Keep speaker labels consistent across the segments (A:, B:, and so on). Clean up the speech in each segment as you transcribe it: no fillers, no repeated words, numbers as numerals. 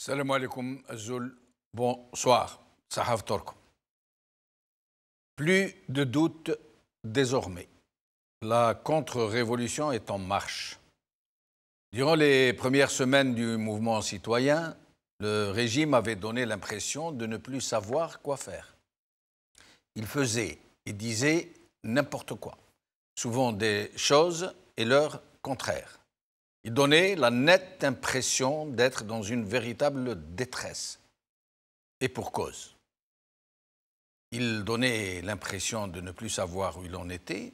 A: Salam alaikum, Azul. Bonsoir. Sahaf Torko. Plus de doute désormais. La contre-révolution est en marche. Durant les premières semaines du mouvement citoyen, le régime avait donné l'impression de ne plus savoir quoi faire. Il faisait et disait n'importe quoi, souvent des choses et leur contraire. Il donnait la nette impression d'être dans une véritable détresse. Et pour cause. Il donnait l'impression de ne plus savoir où il en était,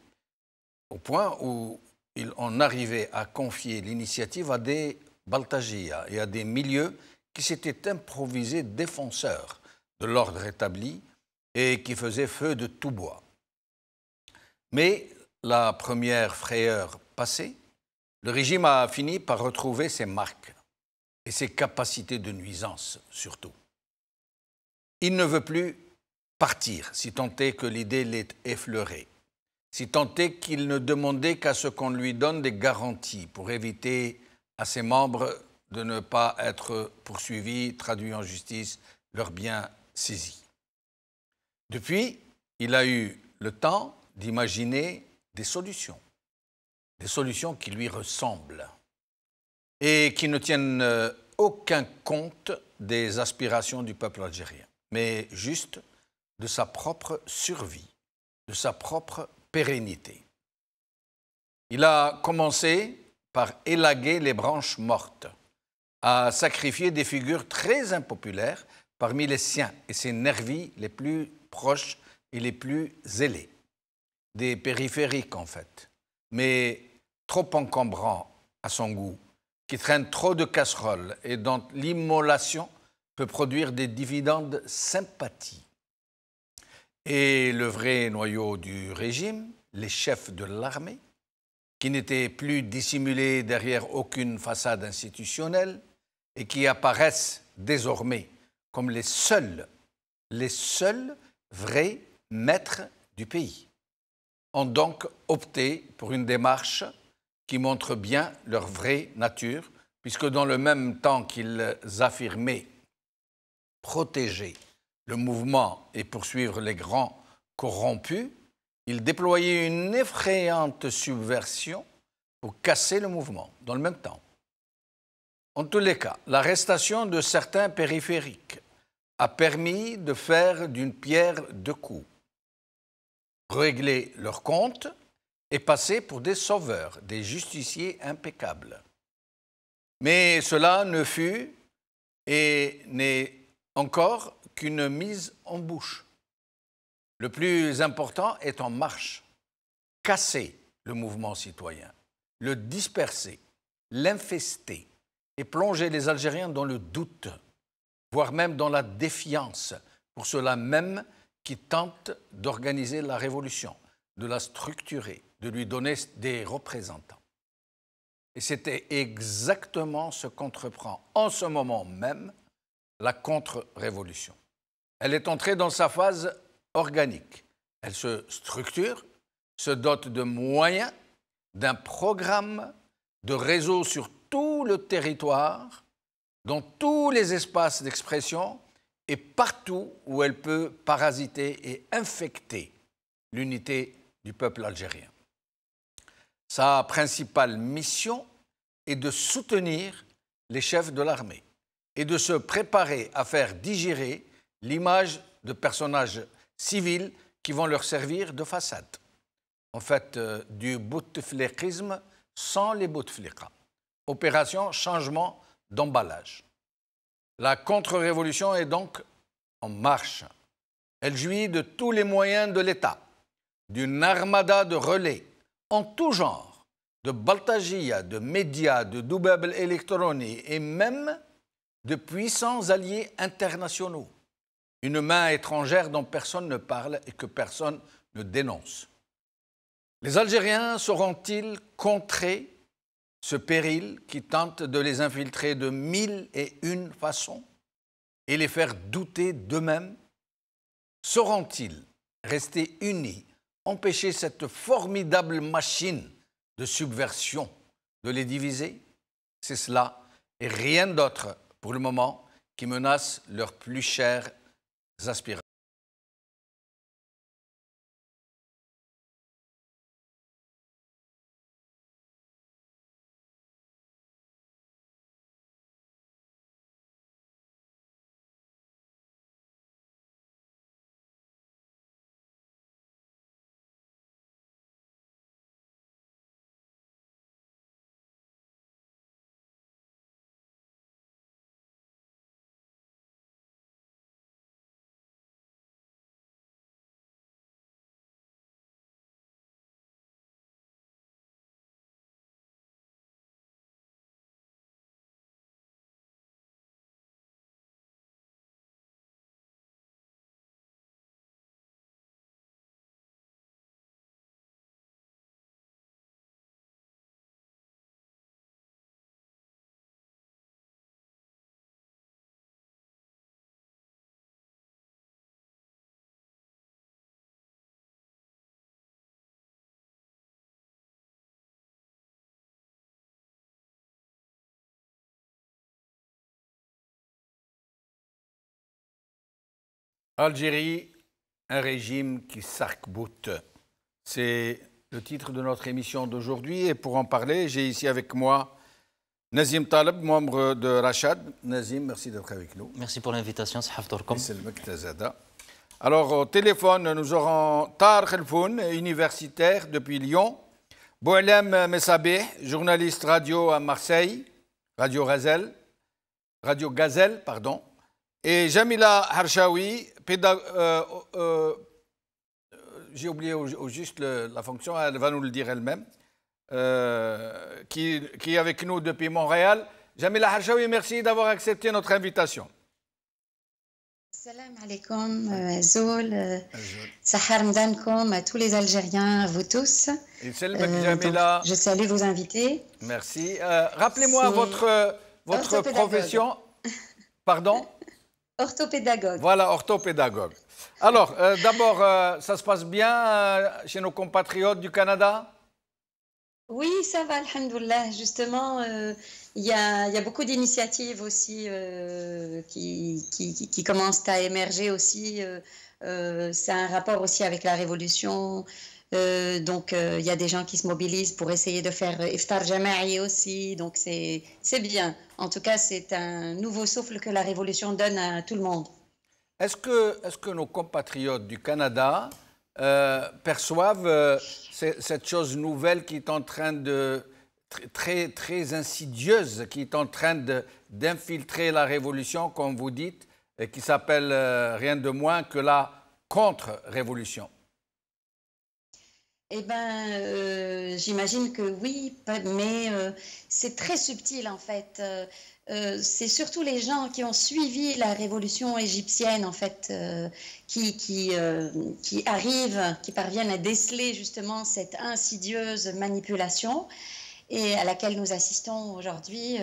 A: au point où il en arrivait à confier l'initiative à des baltagias et à des milieux qui s'étaient improvisés défenseurs de l'ordre établi et qui faisaient feu de tout bois. Mais la première frayeur passée, le régime a fini par retrouver ses marques et ses capacités de nuisance surtout. Il ne veut plus partir, si tant est que l'idée l'ait effleuré, si tant est qu'il ne demandait qu'à ce qu'on lui donne des garanties pour éviter à ses membres de ne pas être poursuivis, traduits en justice, leurs biens saisis. Depuis, il a eu le temps d'imaginer des solutions qui lui ressemblent et qui ne tiennent aucun compte des aspirations du peuple algérien, mais juste de sa propre survie, de sa propre pérennité. Il a commencé par élaguer les branches mortes, à sacrifier des figures très impopulaires parmi les siens et ses nervis les plus proches et les plus zélés, des périphériques en fait, mais trop encombrants à son goût, qui traînent trop de casseroles et dont l'immolation peut produire des dividendes sympathie. Et le vrai noyau du régime, les chefs de l'armée, qui n'étaient plus dissimulés derrière aucune façade institutionnelle et qui apparaissent désormais comme les seuls vrais maîtres du pays, ont donc opté pour une démarche qui montre bien leur vraie nature, puisque dans le même temps qu'ils affirmaient protéger le mouvement et poursuivre les grands corrompus, ils déployaient une effrayante subversion pour casser le mouvement, dans le même temps. En tous les cas, l'arrestation de certains périphériques a permis de faire d'une pierre deux coups, régler leurs comptes et passer pour des sauveurs, des justiciers impeccables. Mais cela ne fut et n'est encore qu'une mise en bouche. Le plus important est en marche. Casser le mouvement citoyen, le disperser, l'infester et plonger les Algériens dans le doute, voire même dans la défiance, pour ceux-là même qui tentent d'organiser la révolution, de la structurer, de lui donner des représentants. Et c'était exactement ce qu'entreprend en ce moment même la contre-révolution. Elle est entrée dans sa phase organique. Elle se structure, se dote de moyens, d'un programme, de réseaux sur tout le territoire, dans tous les espaces d'expression et partout où elle peut parasiter et infecter l'unité du peuple algérien. Sa principale mission est de soutenir les chefs de l'armée et de se préparer à faire digérer l'image de personnages civils qui vont leur servir de façade. En fait, du bouteflekisme sans les bouteflika. Opération changement d'emballage. La contre-révolution est donc en marche. Elle jouit de tous les moyens de l'État, d'une armada de relais en tout genre, de baltagia, de médias, de doubable électronique et même de puissants alliés internationaux. Une main étrangère dont personne ne parle et que personne ne dénonce. Les Algériens sauront-ils contrer ce péril qui tente de les infiltrer de 1001 façons et les faire douter d'eux-mêmes? Sauront-ils rester unis, empêcher cette formidable machine de subversion de les diviser? C'est cela et rien d'autre pour le moment qui menacent leurs plus chères aspirations. Algérie, un régime qui s'arc-boute. C'est le titre de notre émission d'aujourd'hui. Et pour en parler, j'ai ici avec moi Nazim Taleb, membre de Rachad. Nazim, merci d'être avec nous.
B: Merci pour l'invitation, Sahaf Dorkom.
A: Alors, au téléphone, nous aurons Tar Khelfoun, universitaire depuis Lyon. Boualem Messabeh, journaliste radio à Marseille, Radio Gazelle, pardon. Et Jamila Harshawi, j'ai oublié au juste la fonction, elle va nous le dire elle-même, qui est avec nous depuis Montréal. Jamila Harshawi, merci d'avoir accepté notre invitation.
C: Salam alaikum, Zoul, Sahar Mdankom, à tous les Algériens, à vous tous. Je salue vos invités.
A: Merci. Rappelez-moi votre profession. Pardon?
C: Orthopédagogue.
A: Voilà, orthopédagogue. Alors, d'abord, ça se passe bien chez nos compatriotes du Canada?
C: Oui, ça va, alhamdoulilah. Justement, il y a beaucoup d'initiatives aussi qui commencent à émerger aussi. C'est un rapport aussi avec la révolution. Donc, il y a des gens qui se mobilisent pour essayer de faire iftar jama'i aussi. Donc, c'est bien. En tout cas, c'est un nouveau souffle que la révolution donne à tout le monde.
A: Est-ce que nos compatriotes du Canada perçoivent cette chose nouvelle qui est en train de très insidieuse, qui est en train d'infiltrer la révolution, comme vous dites, et qui s'appelle rien de moins que la contre-révolution?
C: Eh bien, j'imagine que oui, mais c'est très subtil en fait. C'est surtout les gens qui ont suivi la révolution égyptienne en fait, qui arrivent, qui parviennent à déceler justement cette insidieuse manipulation et à laquelle nous assistons aujourd'hui.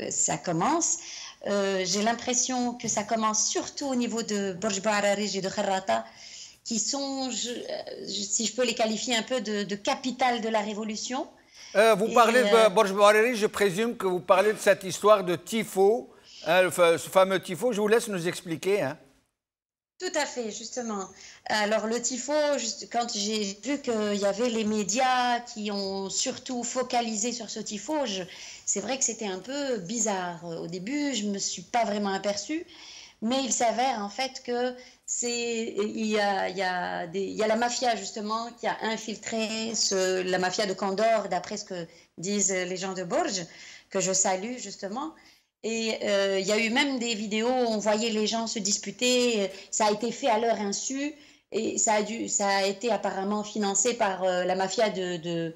C: Ça commence. J'ai l'impression que ça commence surtout au niveau de Borj Bouararij et de Kharrata, qui sont, si je peux les qualifier un peu de capitale de la révolution.
A: Vous parlez de Borj Bouararij, je présume que vous parlez de cette histoire de tifo, hein, ce fameux tifo. Je vous laisse nous expliquer. Hein.
C: Tout à fait, justement. Alors le tifo, quand j'ai vu qu'il y avait les médias qui ont surtout focalisé sur ce tifo, c'est vrai que c'était un peu bizarre. Au début, je ne me suis pas vraiment aperçue, mais il s'avère en fait que il y a la mafia justement qui a infiltré la mafia de Candor, d'après ce que disent les gens de Bourges, que je salue justement. Et il y a eu même des vidéos où on voyait les gens se disputer. Ça a été fait à leur insu et ça a été apparemment financé par la mafia des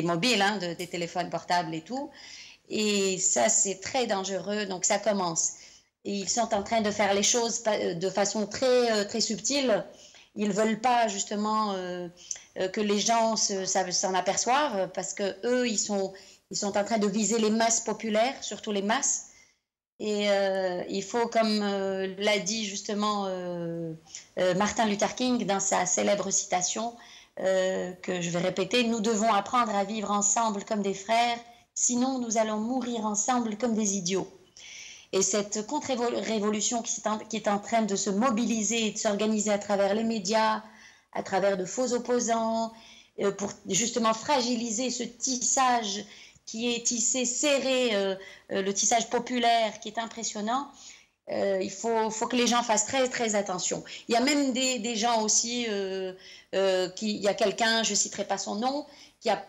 C: mobiles, hein, des téléphones portables et tout. Et ça, c'est très dangereux. Donc ça commence. Et ils sont en train de faire les choses de façon très subtile. Ils ne veulent pas justement que les gens s'en aperçoivent parce qu'eux, ils sont en train de viser les masses populaires, surtout les masses. Et il faut, comme l'a dit justement Martin Luther King dans sa célèbre citation, que je vais répéter, « Nous devons apprendre à vivre ensemble comme des frères, sinon nous allons mourir ensemble comme des idiots ». Et cette contre-révolution qui est en train de se mobiliser et de s'organiser à travers les médias, à travers de faux opposants, pour justement fragiliser ce tissage qui est tissé, serré, le tissage populaire qui est impressionnant. Il faut que les gens fassent très, très attention. Il y a même des gens aussi, il y a quelqu'un, je ne citerai pas son nom, qui a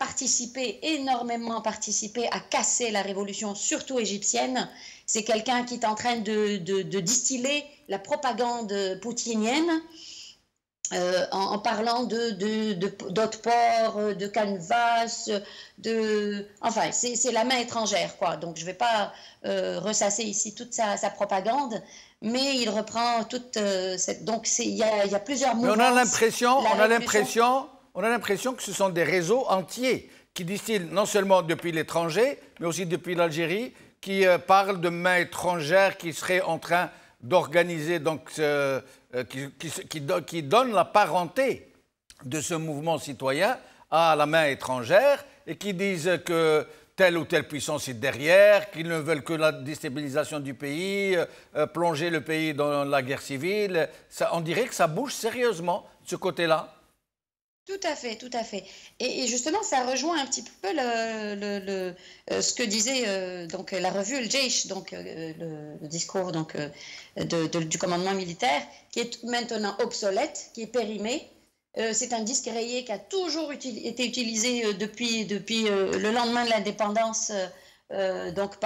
C: énormément participé à casser la révolution, surtout égyptienne. C'est quelqu'un qui est en train de distiller la propagande poutinienne en parlant d'autres ports, de canevas, enfin, c'est la main étrangère, quoi. Donc, je ne vais pas ressasser ici toute sa propagande, mais il reprend toute cette... Donc, il y a plusieurs mouvements.
A: Mais on a l'impression que ce sont des réseaux entiers qui distillent non seulement depuis l'étranger, mais aussi depuis l'Algérie, qui parlent de main étrangère qui serait en train d'organiser, donc qui donne la parenté de ce mouvement citoyen à la main étrangère et qui disent que telle ou telle puissance est derrière, qu'ils ne veulent que la déstabilisation du pays, plonger le pays dans la guerre civile. On dirait que ça bouge sérieusement de ce côté-là.
C: Tout à fait, tout à fait. Et justement, ça rejoint un petit peu ce que disait donc la revue El Jeish, donc le discours donc du commandement militaire, qui est maintenant obsolète, qui est périmé. C'est un disque rayé qui a toujours été utilisé depuis le lendemain de l'indépendance, donc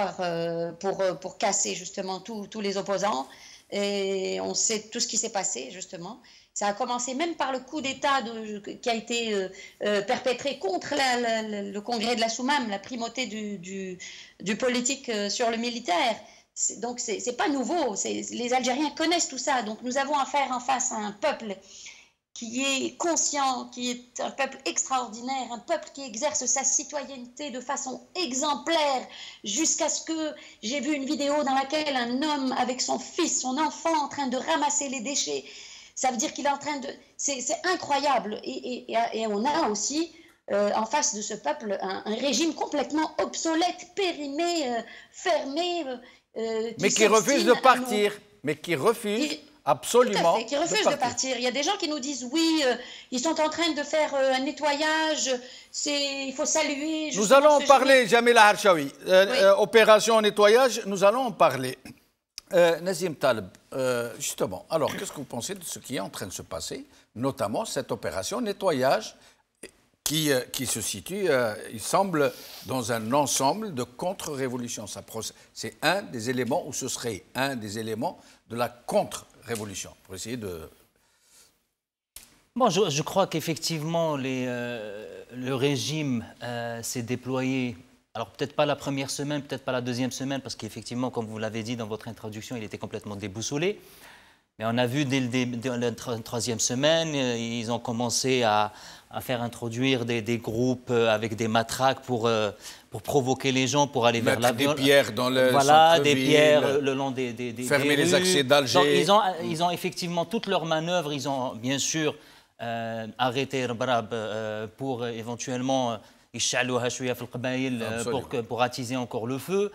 C: pour casser justement tous les opposants. Et on sait tout ce qui s'est passé justement. Ça a commencé même par le coup d'État qui a été perpétré contre le congrès de la Soumam, la primauté du politique sur le militaire. Donc, ce n'est pas nouveau. Les Algériens connaissent tout ça. Donc, nous avons affaire en face à un peuple qui est conscient, qui est un peuple extraordinaire, un peuple qui exerce sa citoyenneté de façon exemplaire, jusqu'à ce que j'ai vu une vidéo dans laquelle un homme avec son fils, son enfant, en train de ramasser les déchets. Ça veut dire qu'il est en train de... C'est incroyable. Et on a aussi, en face de ce peuple, un régime complètement obsolète, périmé, fermé.
A: Mais qui refuse de partir. Mais qui refuse absolument
C: qui refuse de partir. Il y a des gens qui nous disent, oui, ils sont en train de faire un nettoyage, il faut saluer...
A: Nous allons en parler, Jamila Harshawi. Opération nettoyage, nous allons en parler. Nazim Taleb, justement, alors qu'est-ce que vous pensez de ce qui est en train de se passer, notamment cette opération nettoyage qui se situe, il semble, dans un ensemble de contre-révolution. C'est un des éléments, ou ce serait un des éléments de la contre-révolution, pour essayer de...
B: Bon, je crois qu'effectivement, le régime s'est déployé. Alors peut-être pas la première semaine, peut-être pas la deuxième semaine, parce qu'effectivement, comme vous l'avez dit dans votre introduction, il était complètement déboussolé. Mais on a vu dès la troisième semaine, ils ont commencé à faire introduire des groupes avec des matraques pour provoquer les gens, pour aller vers la
A: violence. Des pierres dans le
B: Voilà, des pierres le long des
A: fermer
B: des
A: les
B: rues.
A: accès d'Alger.
B: Ils ont effectivement toutes leurs manœuvres. Ils ont bien sûr arrêté Rbrab pour éventuellement... pour attiser encore le feu.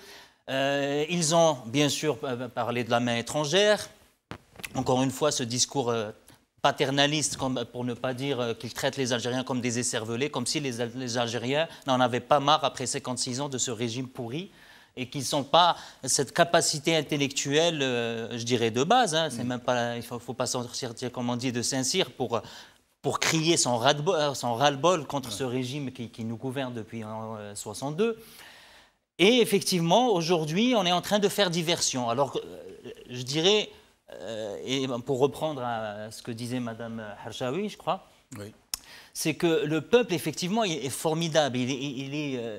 B: Ils ont bien sûr parlé de la main étrangère. Encore une fois, ce discours paternaliste, pour ne pas dire qu'ils traitent les Algériens comme des écervelés, comme si les Algériens n'en avaient pas marre après 56 ans de ce régime pourri et qu'ils n'ont pas cette capacité intellectuelle, je dirais, de base. Hein. C'est même pas, il ne faut pas sortir, comme on dit, de Saint-Cyr pour crier son ras-le-bol contre ce régime qui nous gouverne depuis 1962. Et effectivement, aujourd'hui, on est en train de faire diversion. Alors, je dirais, et pour reprendre à ce que disait Mme Harshawi, je crois, oui, c'est que le peuple, effectivement, est formidable. Il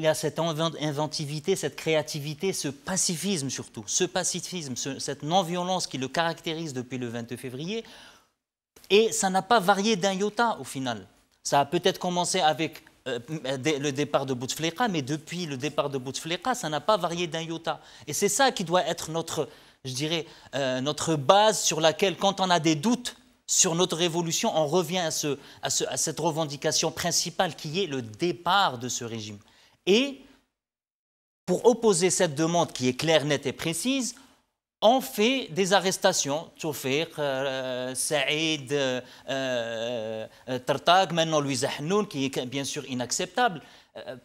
B: a cette inventivité, cette créativité, ce pacifisme surtout, cette non-violence qui le caractérise depuis le 22 février. Et ça n'a pas varié d'un iota au final. Ça a peut-être commencé avec le départ de Bouteflika, mais depuis le départ de Bouteflika, ça n'a pas varié d'un iota. Et c'est ça qui doit être notre, je dirais, notre base sur laquelle, quand on a des doutes sur notre révolution, on revient à cette revendication principale qui est le départ de ce régime. Et pour opposer cette demande qui est claire, nette et précise, on fait des arrestations. Tchoufiq, Saïd, Tartag, maintenant Louisa Hnoun, qui est bien sûr inacceptable,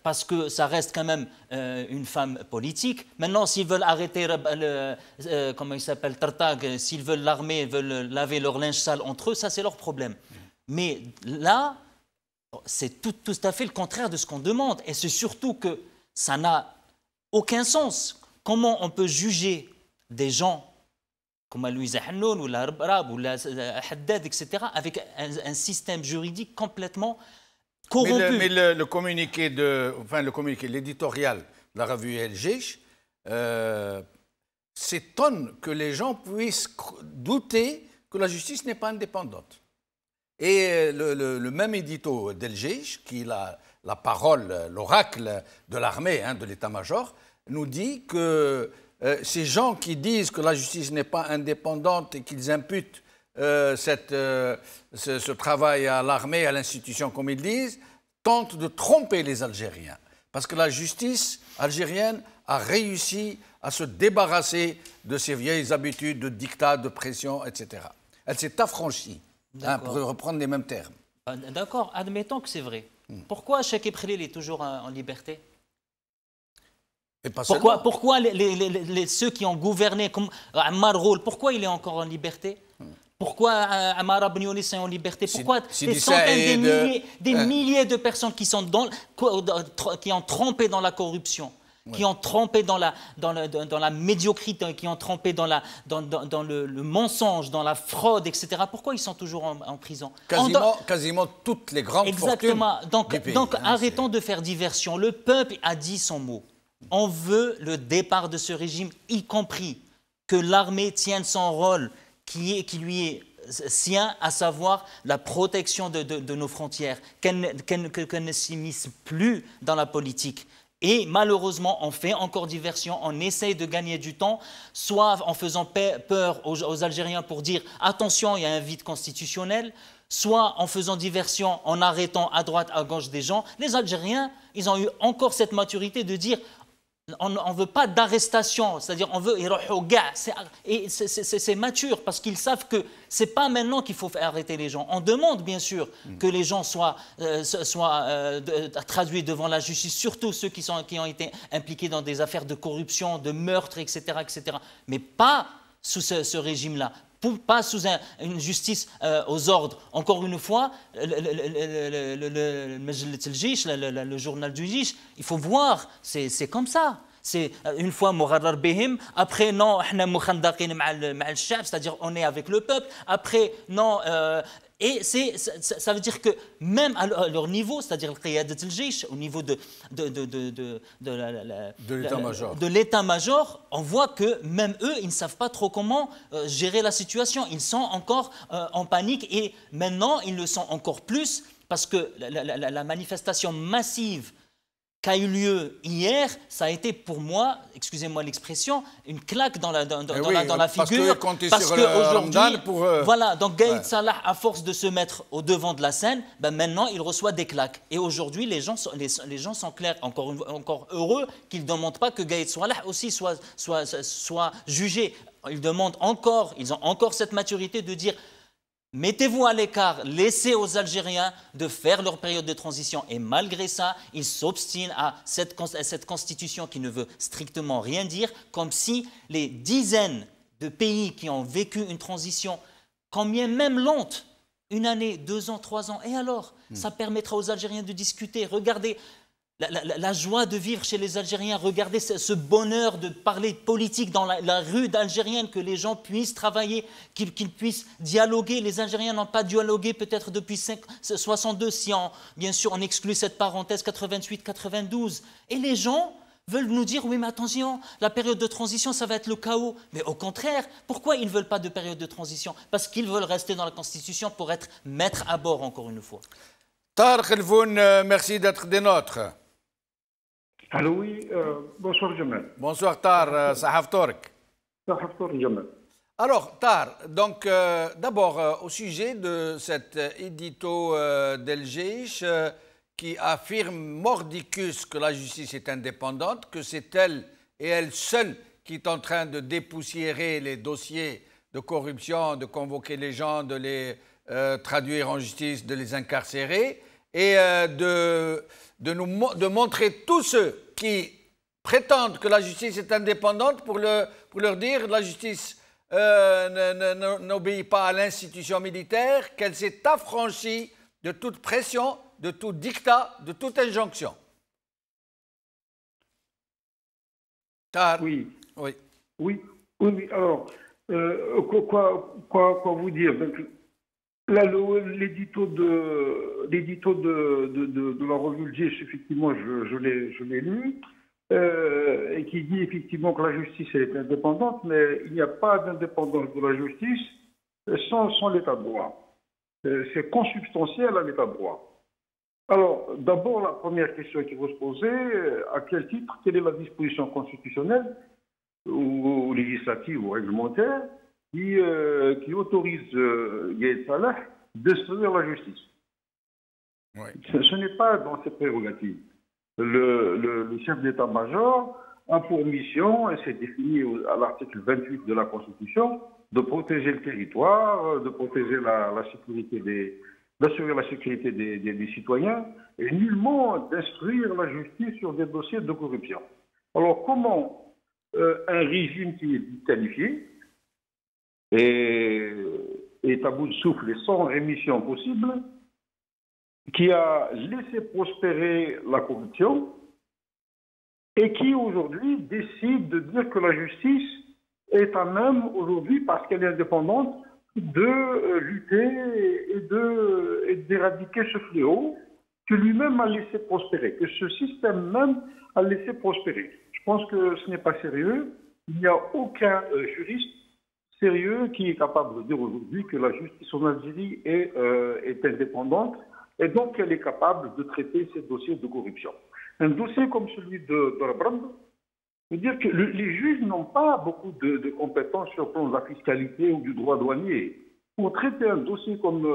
B: parce que ça reste quand même une femme politique. Maintenant, s'ils veulent arrêter, comment il s'appelle, Tartag, s'ils veulent l'armée, veulent laver leur linge sale entre eux, ça c'est leur problème. Mais là, c'est tout à fait le contraire de ce qu'on demande. Et c'est surtout que ça n'a aucun sens. Comment on peut juger des gens comme Louisa Hnoun ou la Rab ou la Haddad, etc., avec un système juridique complètement corrompu.
A: Mais le communiqué, l'éditorial de la revue El Jaish s'étonne que les gens puissent douter que la justice n'est pas indépendante. Et le même édito d'El Jaish, qui a la parole, l'oracle de l'armée, de l'état-major, nous dit que ces gens qui disent que la justice n'est pas indépendante et qu'ils imputent ce travail à l'armée, à l'institution, comme ils disent, tentent de tromper les Algériens. Parce que la justice algérienne a réussi à se débarrasser de ces vieilles habitudes de dictat, de pression, etc. Elle s'est affranchie, pour reprendre les mêmes termes.
B: D'accord, admettons que c'est vrai. Pourquoi Chakib Khalil est toujours en liberté? Pourquoi ceux qui ont gouverné, comme Ammar Ghoul, pourquoi il est encore en liberté? Pourquoi Ammar Abniouni est en liberté? Pourquoi des centaines, des milliers de personnes qui ont trempé dans la corruption, qui ont trempé dans la médiocrité, qui ont trempé dans le mensonge, dans la fraude, etc. Pourquoi ils sont toujours en prison?
A: Quasiment toutes les grandes
B: Exactement.
A: fortunes du pays.
B: Donc arrêtons de faire diversion. Le peuple a dit son mot. On veut le départ de ce régime, y compris que l'armée tienne son rôle qui lui est sien, à savoir la protection de nos frontières, qu'elle ne s'immisce plus dans la politique. Et malheureusement, on fait encore diversion, on essaye de gagner du temps, soit en faisant peur aux Algériens pour dire « attention, il y a un vide constitutionnel », soit en faisant diversion, en arrêtant à droite, à gauche des gens. Les Algériens, ils ont eu encore cette maturité de dire on ne veut pas d'arrestation, c'est-à-dire on veut et c'est mature parce qu'ils savent que c'est pas maintenant qu'il faut arrêter les gens. On demande bien sûr que les gens soient traduits devant la justice, surtout ceux qui ont été impliqués dans des affaires de corruption, de meurtre, etc., etc. Mais pas sous ce régime-là. Pas sous une justice aux ordres. Encore une fois, le journal du Jish, il faut voir, c'est comme ça. C'est une fois Moughadar Bihim, après non, c'est-à-dire on est avec le peuple, après non. Et ça veut dire que même à leur niveau, c'est-à-dire le Qiyadat al-Jaysh, au niveau de l'état-major, on voit que même eux, ils ne savent pas trop comment gérer la situation. Ils sont encore en panique et maintenant, ils le sont encore plus parce que la manifestation massive qu'a eu lieu hier, ça a été pour moi, excusez-moi l'expression, une claque dans la figure. Parce qu'aujourd'hui, voilà, donc Gaïd Salah, à force de se mettre au devant de la scène, maintenant il reçoit des claques. Et aujourd'hui, les gens sont clairs, encore heureux qu'ils ne demandent pas que Gaïd Salah aussi soit jugé. Ils ont encore cette maturité de dire mettez-vous à l'écart, laissez aux Algériens de faire leur période de transition. Et malgré ça, ils s'obstinent à cette constitution qui ne veut strictement rien dire, comme si les dizaines de pays qui ont vécu une transition, combien même lente, 1 année, 2 ans, 3 ans, et alors, ça permettra aux Algériens de discuter. Regardez la joie de vivre chez les Algériens, regardez ce bonheur de parler politique dans la rue d'Algérienne, que les gens puissent travailler, qu'ils puissent dialoguer. Les Algériens n'ont pas dialogué peut-être depuis 62, si bien sûr on exclut cette parenthèse 88-92. Et les gens veulent nous dire, oui mais attention, la période de transition ça va être le chaos. Mais au contraire, pourquoi ils ne veulent pas de période de transition? Parce qu'ils veulent rester dans la Constitution pour être maîtres à bord encore une fois.
A: Tar Khelfoun, merci d'être des nôtres.
D: Allô, oui, bonsoir Jamal.
A: Bonsoir Tar, Sahaf Tork.
D: Sahaf Tork, Jamal.
A: Alors Tar, donc d'abord au sujet de cet édito d'El Jaish qui affirme mordicus que la justice est indépendante, que c'est elle et elle seule qui est en train de dépoussiérer les dossiers de corruption, de convoquer les gens, de les traduire en justice, de les incarcérer, et de montrer tous ceux qui prétendent que la justice est indépendante pour leur dire que la justice n'obéit pas à l'institution militaire, qu'elle s'est affranchie de toute pression, de tout dictat, de toute injonction.
D: Oui.
A: Oui.
D: Oui, oui, oui. Alors, quoi vous dire? Donc, là, l'édito de la revue Le Gis, effectivement, je l'ai lu, et qui dit effectivement que la justice est indépendante, mais il n'y a pas d'indépendance de la justice sans l'état de droit. C'est consubstantiel à l'état de droit. Alors, d'abord, la première question qu'il faut se poser, à quel titre, quelle est la disposition constitutionnelle ou législative ou réglementaire qui autorise Yahed Salah d'instruire la justice.
A: Oui.
D: Ce n'est pas dans ses prérogatives. Le chef d'état-major a pour mission, et c'est défini à l'article 28 de la Constitution, de protéger le territoire, de protéger la sécurité d'assurer la sécurité des citoyens et nullement d'instruire la justice sur des dossiers de corruption. Alors comment un régime qui est disqualifié est à bout de souffle et sans rémission possible, qui a laissé prospérer la corruption et qui aujourd'hui décide de dire que la justice est à même aujourd'hui, parce qu'elle est indépendante, de lutter et d'éradiquer ce fléau que lui-même a laissé prospérer, que ce système même a laissé prospérer. Je pense que ce n'est pas sérieux. Il n'y a aucun juriste sérieux qui est capable de dire aujourd'hui que la justice en Algérie est indépendante et donc qu'elle est capable de traiter ces dossiers de corruption. Un dossier comme celui de Rabrand veut dire que les juges n'ont pas beaucoup de compétences sur le plan de la fiscalité ou du droit douanier. Pour traiter un dossier comme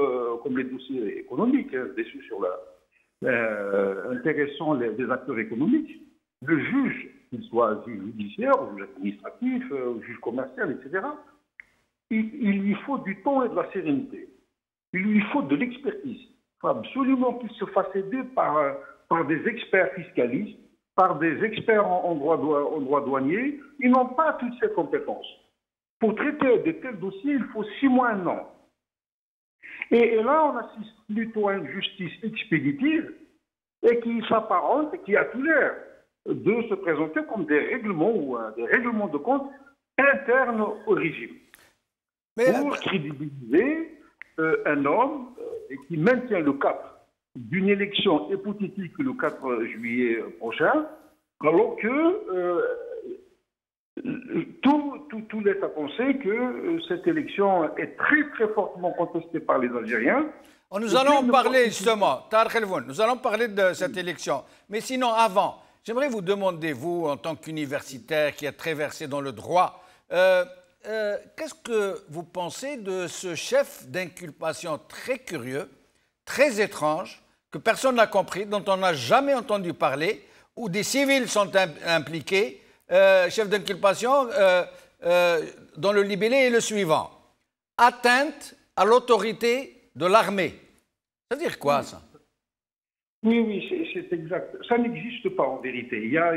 D: les dossiers économiques, des sujets intéressant des acteurs économiques, le juge, qu'il soit juge judiciaire, ou juge administratif, ou juge commercial, etc., il lui faut du temps et de la sérénité. Il lui faut de l'expertise. Il faut absolument qu'il se fasse aider par des experts fiscalistes, par des experts en droit douanier. Ils n'ont pas toutes ces compétences. Pour traiter de tels dossiers, il faut 6 mois, 1 an. Et là, on assiste plutôt à une justice expéditive et qui s'apparente et qui a tout l'air de se présenter comme des règlements ou des règlements de compte internes au régime. Pour crédibiliser un homme qui maintient le cap d'une élection hypothétique le 4 juillet prochain, alors que tout laisse à penser que cette élection est très très fortement contestée par les Algériens.
A: Nous allons en parler justement, Tarek Elvoun, nous allons parler de cette élection. Mais sinon, avant, j'aimerais vous demander, vous, en tant qu'universitaire qui êtes très versé dans le droit, qu'est-ce que vous pensez de ce chef d'inculpation très curieux, très étrange, que personne n'a compris, dont on n'a jamais entendu parler, où des civils sont impliqués, chef d'inculpation dont le libellé est le suivant: atteinte à l'autorité de l'armée. Ça veut dire quoi, ça?
D: Oui, c'est exact. Ça n'existe pas en vérité. Il y a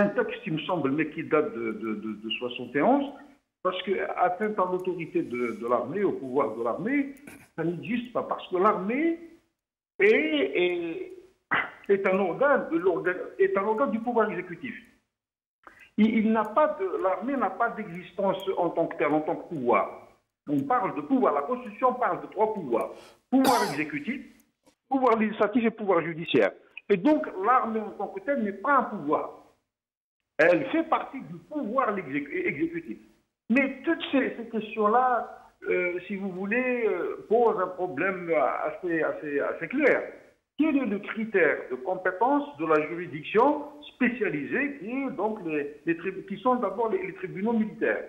D: un texte, il me semble, mais qui date de 71, parce que atteinte à l'autorité de l'armée, au pouvoir de l'armée, ça n'existe pas, parce que l'armée est un organe du pouvoir exécutif. L'armée n'a pas d'existence en tant que tel, en tant que pouvoir. On parle de pouvoir. La Constitution parle de 3 pouvoirs. Pouvoir exécutif, pouvoir législatif et pouvoir judiciaire. Et donc, l'armée en tant que telle n'est pas un pouvoir. Elle fait partie du pouvoir exécutif. Mais toutes ces questions-là, si vous voulez, posent un problème assez clair. Quel est le critère de compétence de la juridiction spécialisée qui sont d'abord les tribunaux militaires?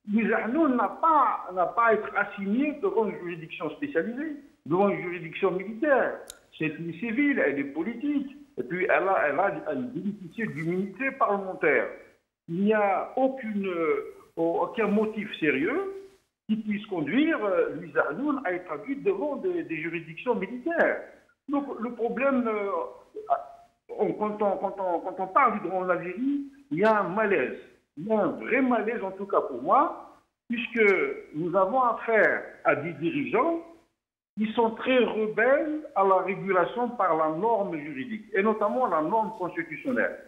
D: Mizahnoun n'a pas à être assigné devant une juridiction spécialisée. devant une juridiction militaire. C'est une civile, elle est politique. Et puis, elle bénéficie d'immunité parlementaire. Il n'y a aucun motif sérieux qui puisse conduire Louise Arnoun à être traduite devant des juridictions militaires. Donc, le problème, quand on parle du droit en Algérie, il y a un malaise. Il y a un vrai malaise, en tout cas pour moi, puisque nous avons affaire à des dirigeants qui sont très rebelles à la régulation par la norme juridique, et notamment la norme constitutionnelle.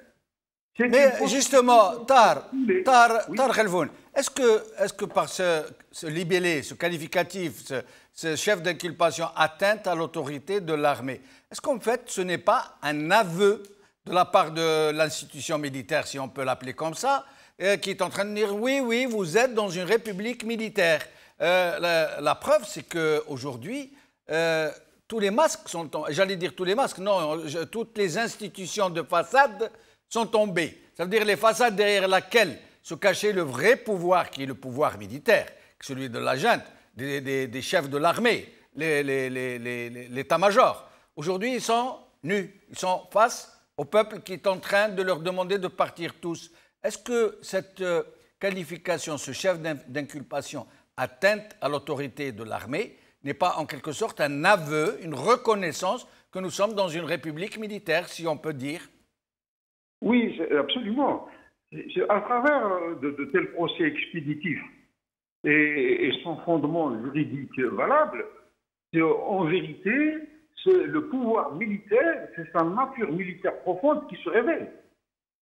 A: Mais justement, Tar
D: Oui.
A: Khelfoun, est-ce que par ce libellé, ce qualificatif, ce chef d'inculpation atteinte à l'autorité de l'armée, est-ce qu'en fait ce n'est pas un aveu de la part de l'institution militaire, si on peut l'appeler comme ça, qui est en train de dire oui, oui, vous êtes dans une république militaire. La preuve, c'est qu'aujourd'hui, tous les masques sont tombés. J'allais dire tous les masques, non, toutes les institutions de façade sont tombées. Ça veut dire les façades derrière lesquelles se cachait le vrai pouvoir, qui est le pouvoir militaire, celui de la junte, des chefs de l'armée, l'état-major. Aujourd'hui, ils sont nus, ils sont face au peuple qui est en train de leur demander de partir tous. Est-ce que cette qualification, ce chef d'inculpation atteinte à l'autorité de l'armée n'est pas en quelque sorte un aveu, une reconnaissance que nous sommes dans une république militaire, si on peut dire?
D: Oui, absolument. À travers de tels procès expéditifs et sans fondement juridique valable, en vérité, le pouvoir militaire, c'est sa nature militaire profonde qui se révèle.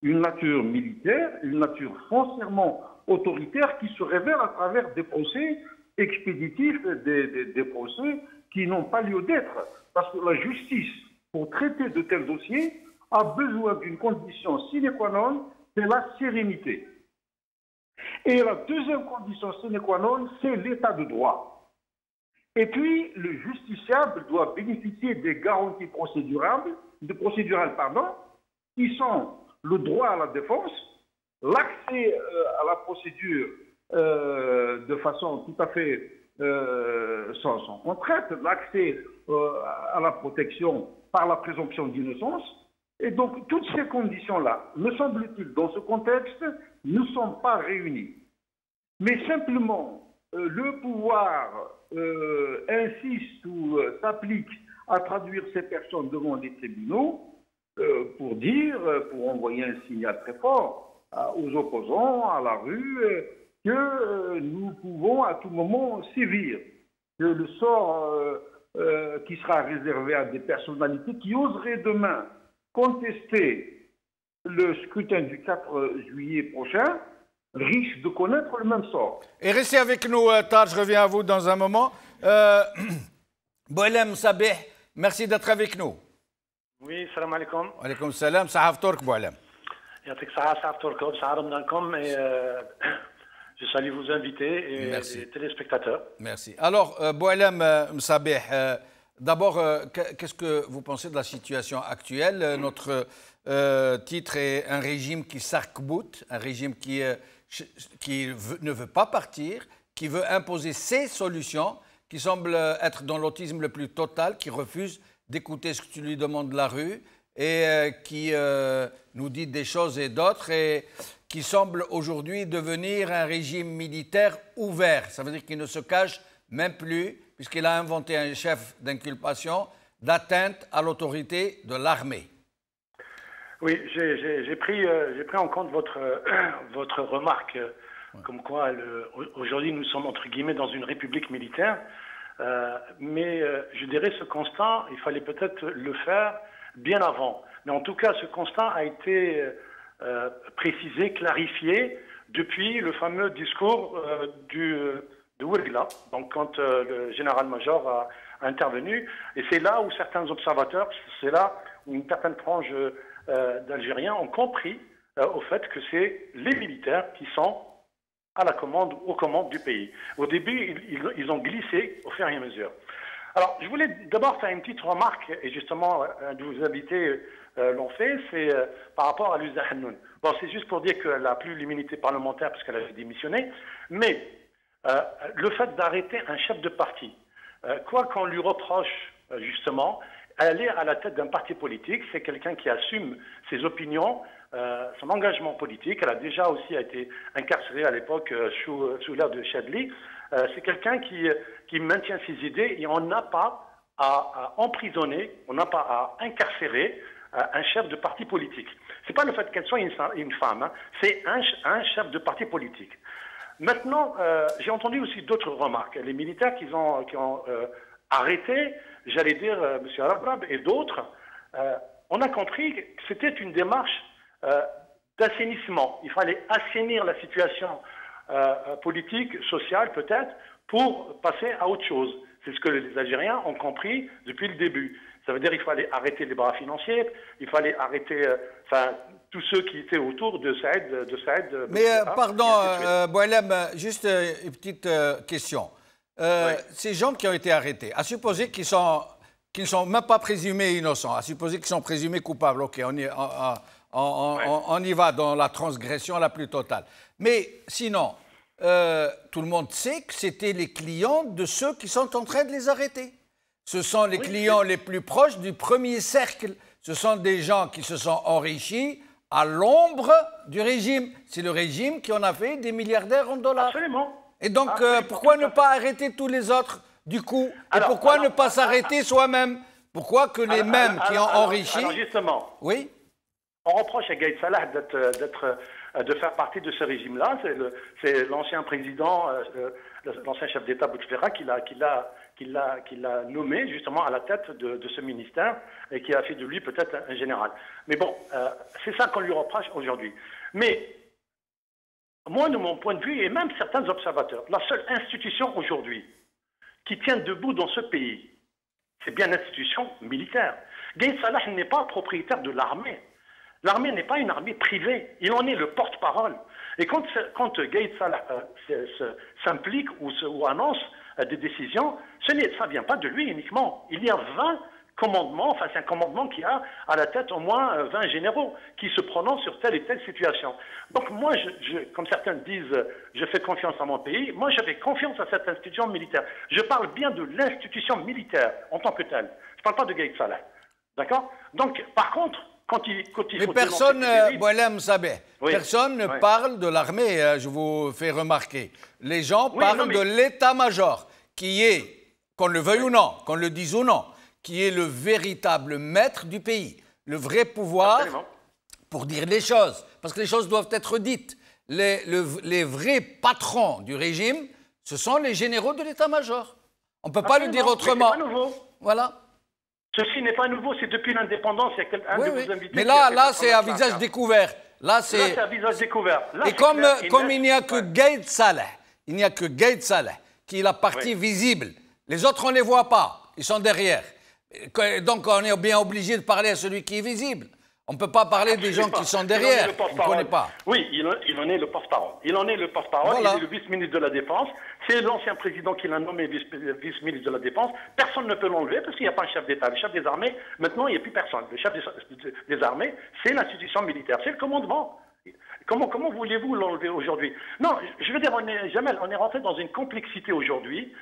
D: Une nature militaire, une nature foncièrement autoritaire qui se révèle à travers des procès expéditifs, des procès qui n'ont pas lieu d'être. Parce que la justice, pour traiter de tels dossiers, a besoin d'une condition sine qua non, c'est la sérénité. Et la deuxième condition sine qua non, c'est l'état de droit. Et puis, le justiciable doit bénéficier des garanties procédurales, qui sont le droit à la défense, l'accès à la procédure de façon tout à fait sans contrainte, l'accès à la protection par la présomption d'innocence. Et donc, toutes ces conditions-là, me semble-t-il, dans ce contexte, ne sont pas réunies. Mais simplement, le pouvoir insiste ou s'applique à traduire ces personnes devant les tribunaux pour envoyer un signal très fort aux opposants, à la rue, que nous pouvons à tout moment sévir, que le sort qui sera réservé à des personnalités qui oseraient demain contester le scrutin du 4 juillet prochain risque de connaître le même sort.
A: Et restez avec nous, Tar, je reviens à vous dans un moment. Boualem Sabih, merci d'être avec nous.
E: Oui, salam alaikum.
A: Alaikum salam, Sahaf Tork Boualem.
E: Yatik Sahaf Torkob, Saharam Dankom, et je salue vos invités et les téléspectateurs.
A: Merci. Alors, Boualem Sabih, d'abord, qu'est-ce que vous pensez de la situation actuelle? Notre titre est un régime qui s'arc-boute, un régime qui ne veut pas partir, qui veut imposer ses solutions, qui semble être dans l'autisme le plus total, qui refuse d'écouter ce que tu lui demandes de la rue et qui nous dit des choses et d'autres et qui semble aujourd'hui devenir un régime militaire ouvert. Ça veut dire qu'il ne se cache même plus, puisqu'il a inventé un chef d'inculpation d'atteinte à l'autorité de l'armée.
E: Oui, j'ai pris en compte votre remarque, comme quoi aujourd'hui nous sommes entre guillemets dans une république militaire, mais je dirais ce constat, il fallait peut-être le faire bien avant. Mais en tout cas, ce constat a été précisé, clarifié depuis le fameux discours de Ouergla, donc quand le général-major a intervenu. Et c'est là où certains observateurs, c'est là où une certaine frange d'Algériens ont compris au fait que c'est les militaires qui sont à la commande, aux commandes du pays. Au début, ils ont glissé au fur et à mesure. Alors, je voulais d'abord faire une petite remarque, et justement, un de vos invités l'ont fait, c'est par rapport à Louise Arnoun. Bon, c'est juste pour dire qu'elle n'a plus l'immunité parlementaire parce qu'elle a démissionné, mais le fait d'arrêter un chef de parti, quoi qu'on lui reproche, justement, elle est à la tête d'un parti politique, c'est quelqu'un qui assume ses opinions, son engagement politique. Elle a déjà aussi été incarcérée à l'époque sous l'ère de Chadli. C'est quelqu'un qui maintient ses idées et on n'a pas à emprisonner, on n'a pas à incarcérer un chef de parti politique. Ce n'est pas le fait qu'elle soit une femme, hein, c'est un chef de parti politique. Maintenant, j'ai entendu aussi d'autres remarques. Les militaires qui ont arrêté, j'allais dire M. Arabrab et d'autres, on a compris que c'était une démarche d'assainissement. Il fallait assainir la situation politique, sociale peut-être, pour passer à autre chose. C'est ce que les Algériens ont compris depuis le début. Ça veut dire qu'il fallait arrêter les bras financiers, il fallait arrêter tous ceux qui étaient autour de Saïd.
A: Mais pardon, Boualem, juste une petite question.
E: Oui.
A: Ces gens qui ont été arrêtés, à supposer qu'ils ne sont même pas présumés innocents, à supposer qu'ils sont présumés coupables, ok, on y va dans la transgression la plus totale. Mais sinon, tout le monde sait que c'était les clients de ceux qui sont en train de les arrêter. Ce sont les clients les plus proches du premier cercle. Ce sont des gens qui se sont enrichis à l'ombre du régime. C'est le régime qui en a fait des milliardaires en dollars.
E: Absolument.
A: Et donc, pourquoi ne pas arrêter tous les autres, du coup? Et pourquoi ne pas s'arrêter soi-même? Pourquoi que les mêmes qui ont enrichi...
E: Alors justement,
A: oui,
E: on reproche à Gaïd Salah de faire partie de ce régime-là. C'est l'ancien président, l'ancien chef d'État Bouteflika qui l'a nommé justement à la tête de ce ministère et qui a fait de lui peut-être un général. Mais bon, c'est ça qu'on lui reproche aujourd'hui. Mais moi, de mon point de vue, et même certains observateurs, la seule institution aujourd'hui qui tient debout dans ce pays, c'est bien l'institution militaire. Gaïd Salah n'est pas propriétaire de l'armée. L'armée n'est pas une armée privée, il en est le porte-parole. Et quand Gaïd Salah s'implique ou annonce des décisions, ça ne vient pas de lui uniquement. Il y a 20 commandements, enfin c'est un commandement qui a à la tête au moins 20 généraux qui se prononcent sur telle et telle situation. Donc moi, comme certains disent, je fais confiance à mon pays, moi j'avais confiance à cette institution militaire. Je parle bien de l'institution militaire en tant que telle. Je ne parle pas de Gaïd Salah. D'accord? Donc par contre, quand il
A: mais personne, Boualem Sabeh, oui, personne ne parle de l'armée, je vous fais remarquer. Les gens parlent de l'état-major, qui est, qu'on le veuille ou non, qu'on le dise ou non, qui est le véritable maître du pays, le vrai pouvoir pour dire les choses, parce que les choses doivent être dites. Les vrais patrons du régime, ce sont les généraux de l'état-major. On ne peut pas le dire autrement.
E: C'est pas nouveau.
A: Voilà.
E: Ceci n'est pas nouveau, c'est depuis l'indépendance. Il y a un de vos invités.
A: Mais là c'est à visage découvert. Là, c'est
E: à visage découvert. Là,
A: et comme il n'y a que Gaïd Salah, il n'y a que Gaïd Salah qui est la partie visible. Les autres, on ne les voit pas. Ils sont derrière. Donc, on est bien obligé de parler à celui qui est visible. On ne peut pas parler des gens qui sont derrière. On ne connaît pas.
E: Oui, il en est le porte-parole. Il en est le porte-parole. Voilà. Il est le vice-ministre de la Défense. C'est l'ancien président qui l'a nommé vice-ministre de la Défense. Personne ne peut l'enlever parce qu'il n'y a pas un chef d'État. Le chef des armées, maintenant, il n'y a plus personne. Le chef des armées, c'est l'institution militaire. C'est le commandement. Comment voulez-vous l'enlever aujourd'hui? Non, je veux dire, Jamel, on est rentré dans une complexité aujourd'hui.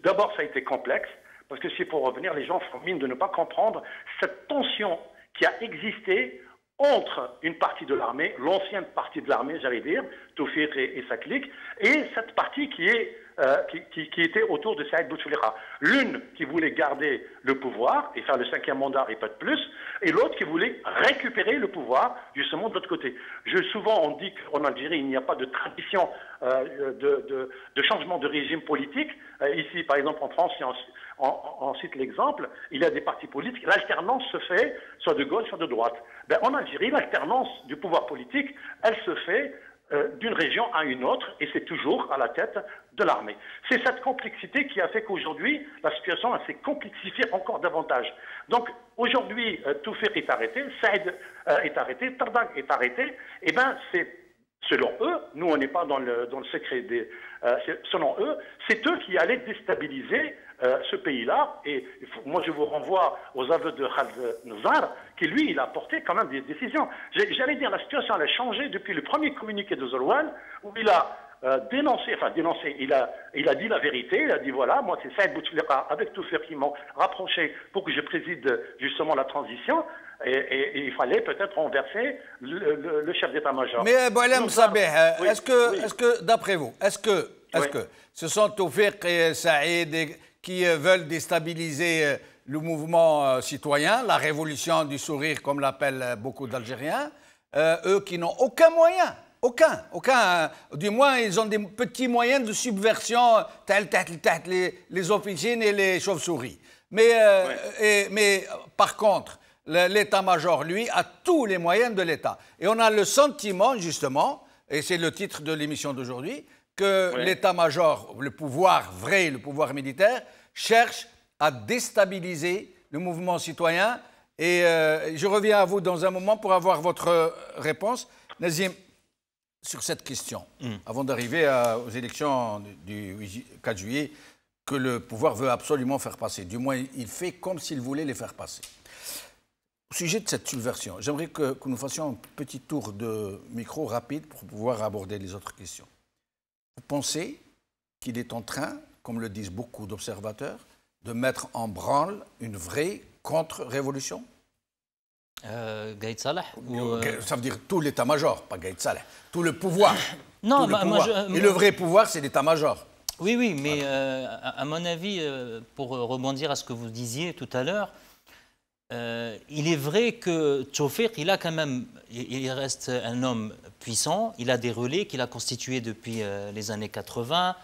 E: D'abord, ça a été complexe. Parce que c'est pour revenir, les gens font mine de ne pas comprendre cette tension qui a existé entre une partie de l'armée, l'ancienne partie de l'armée, j'allais dire, Toufik et sa clique, et cette partie qui était autour de Saïd Bouteflika. L'une qui voulait garder le pouvoir et faire le 5e mandat et pas de plus, et l'autre qui voulait récupérer le pouvoir justement de l'autre côté. Souvent, on dit qu'en Algérie, il n'y a pas de tradition de changement de régime politique. Ici, par exemple, en France, si on cite l'exemple, il y a des partis politiques, l'alternance se fait soit de gauche, soit de droite. Ben, en Algérie, l'alternance du pouvoir politique, elle se fait d'une région à une autre, et c'est toujours à la tête de l'armée. C'est cette complexité qui a fait qu'aujourd'hui, la situation s'est complexifiée encore davantage. Donc, aujourd'hui, Toufik est arrêté, Saïd est arrêté, Tardag est arrêté, et bien, c'est, selon eux, nous on n'est pas dans le secret selon eux, c'est eux qui allaient déstabiliser ce pays-là, et moi je vous renvoie aux aveux de Khaled Nzar, qui lui, il a porté quand même des décisions. J'allais dire, la situation elle a changé depuis le premier communiqué de Zerwan, où il a dénoncé, il a dit la vérité, il a dit voilà, moi c'est Saïd Bouteflika avec tous ceux qui m'ont rapproché pour que je préside justement la transition, et il fallait peut-être renverser le chef d'état-major.
A: Mais Boualem Sabeh,
E: oui,
A: est-ce que d'après vous, est-ce que ce sont Tawfiq et Saïd qui veulent déstabiliser le mouvement citoyen, la révolution du sourire, comme l'appellent beaucoup d'Algériens, eux qui n'ont aucun moyen, aucun, du moins ils ont des petits moyens de subversion, les officines et les chauves-souris. Mais par contre, l'état-major, lui, a tous les moyens de l'État. Et on a le sentiment, justement, et c'est le titre de l'émission d'aujourd'hui, que l'état-major, le pouvoir vrai, le pouvoir militaire, cherche à déstabiliser le mouvement citoyen. Et je reviens à vous dans un moment pour avoir votre réponse. Nazim, sur cette question, avant d'arriver aux élections du 4 juillet, que le pouvoir veut absolument faire passer. Du moins, il fait comme s'il voulait les faire passer. Au sujet de cette subversion, j'aimerais que nous fassions un petit tour de micro rapide pour pouvoir aborder les autres questions. Vous pensez qu'il est en train, comme le disent beaucoup d'observateurs, de mettre en branle une vraie contre-révolution?
B: Gaïd Salah
A: Ça veut dire tout l'état-major, pas Gaïd Salah. Tout le pouvoir.
B: Non,
A: Et le vrai pouvoir, c'est l'état-major.
B: Oui, mais à mon avis, pour rebondir à ce que vous disiez tout à l'heure, il est vrai que Tawfiq, il reste un homme puissant, il a des relais qu'il a constitués depuis les années 80,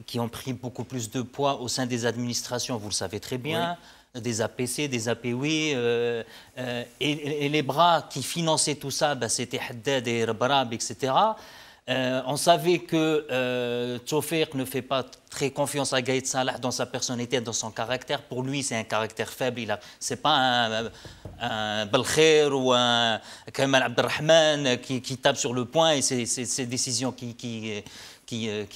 B: qui ont pris beaucoup plus de poids au sein des administrations, vous le savez très bien, des APC, des APWI, et les bras qui finançaient tout ça, c'était Haddad et Rabrab, etc. On savait que Tawfiq ne fait pas très confiance à Gaïd Salah dans sa personnalité, dans son caractère. Pour lui, c'est un caractère faible. Ce n'est pas un Belkhair ou un Kamal Abdelrahman qui tape sur le poing et ses décisions qui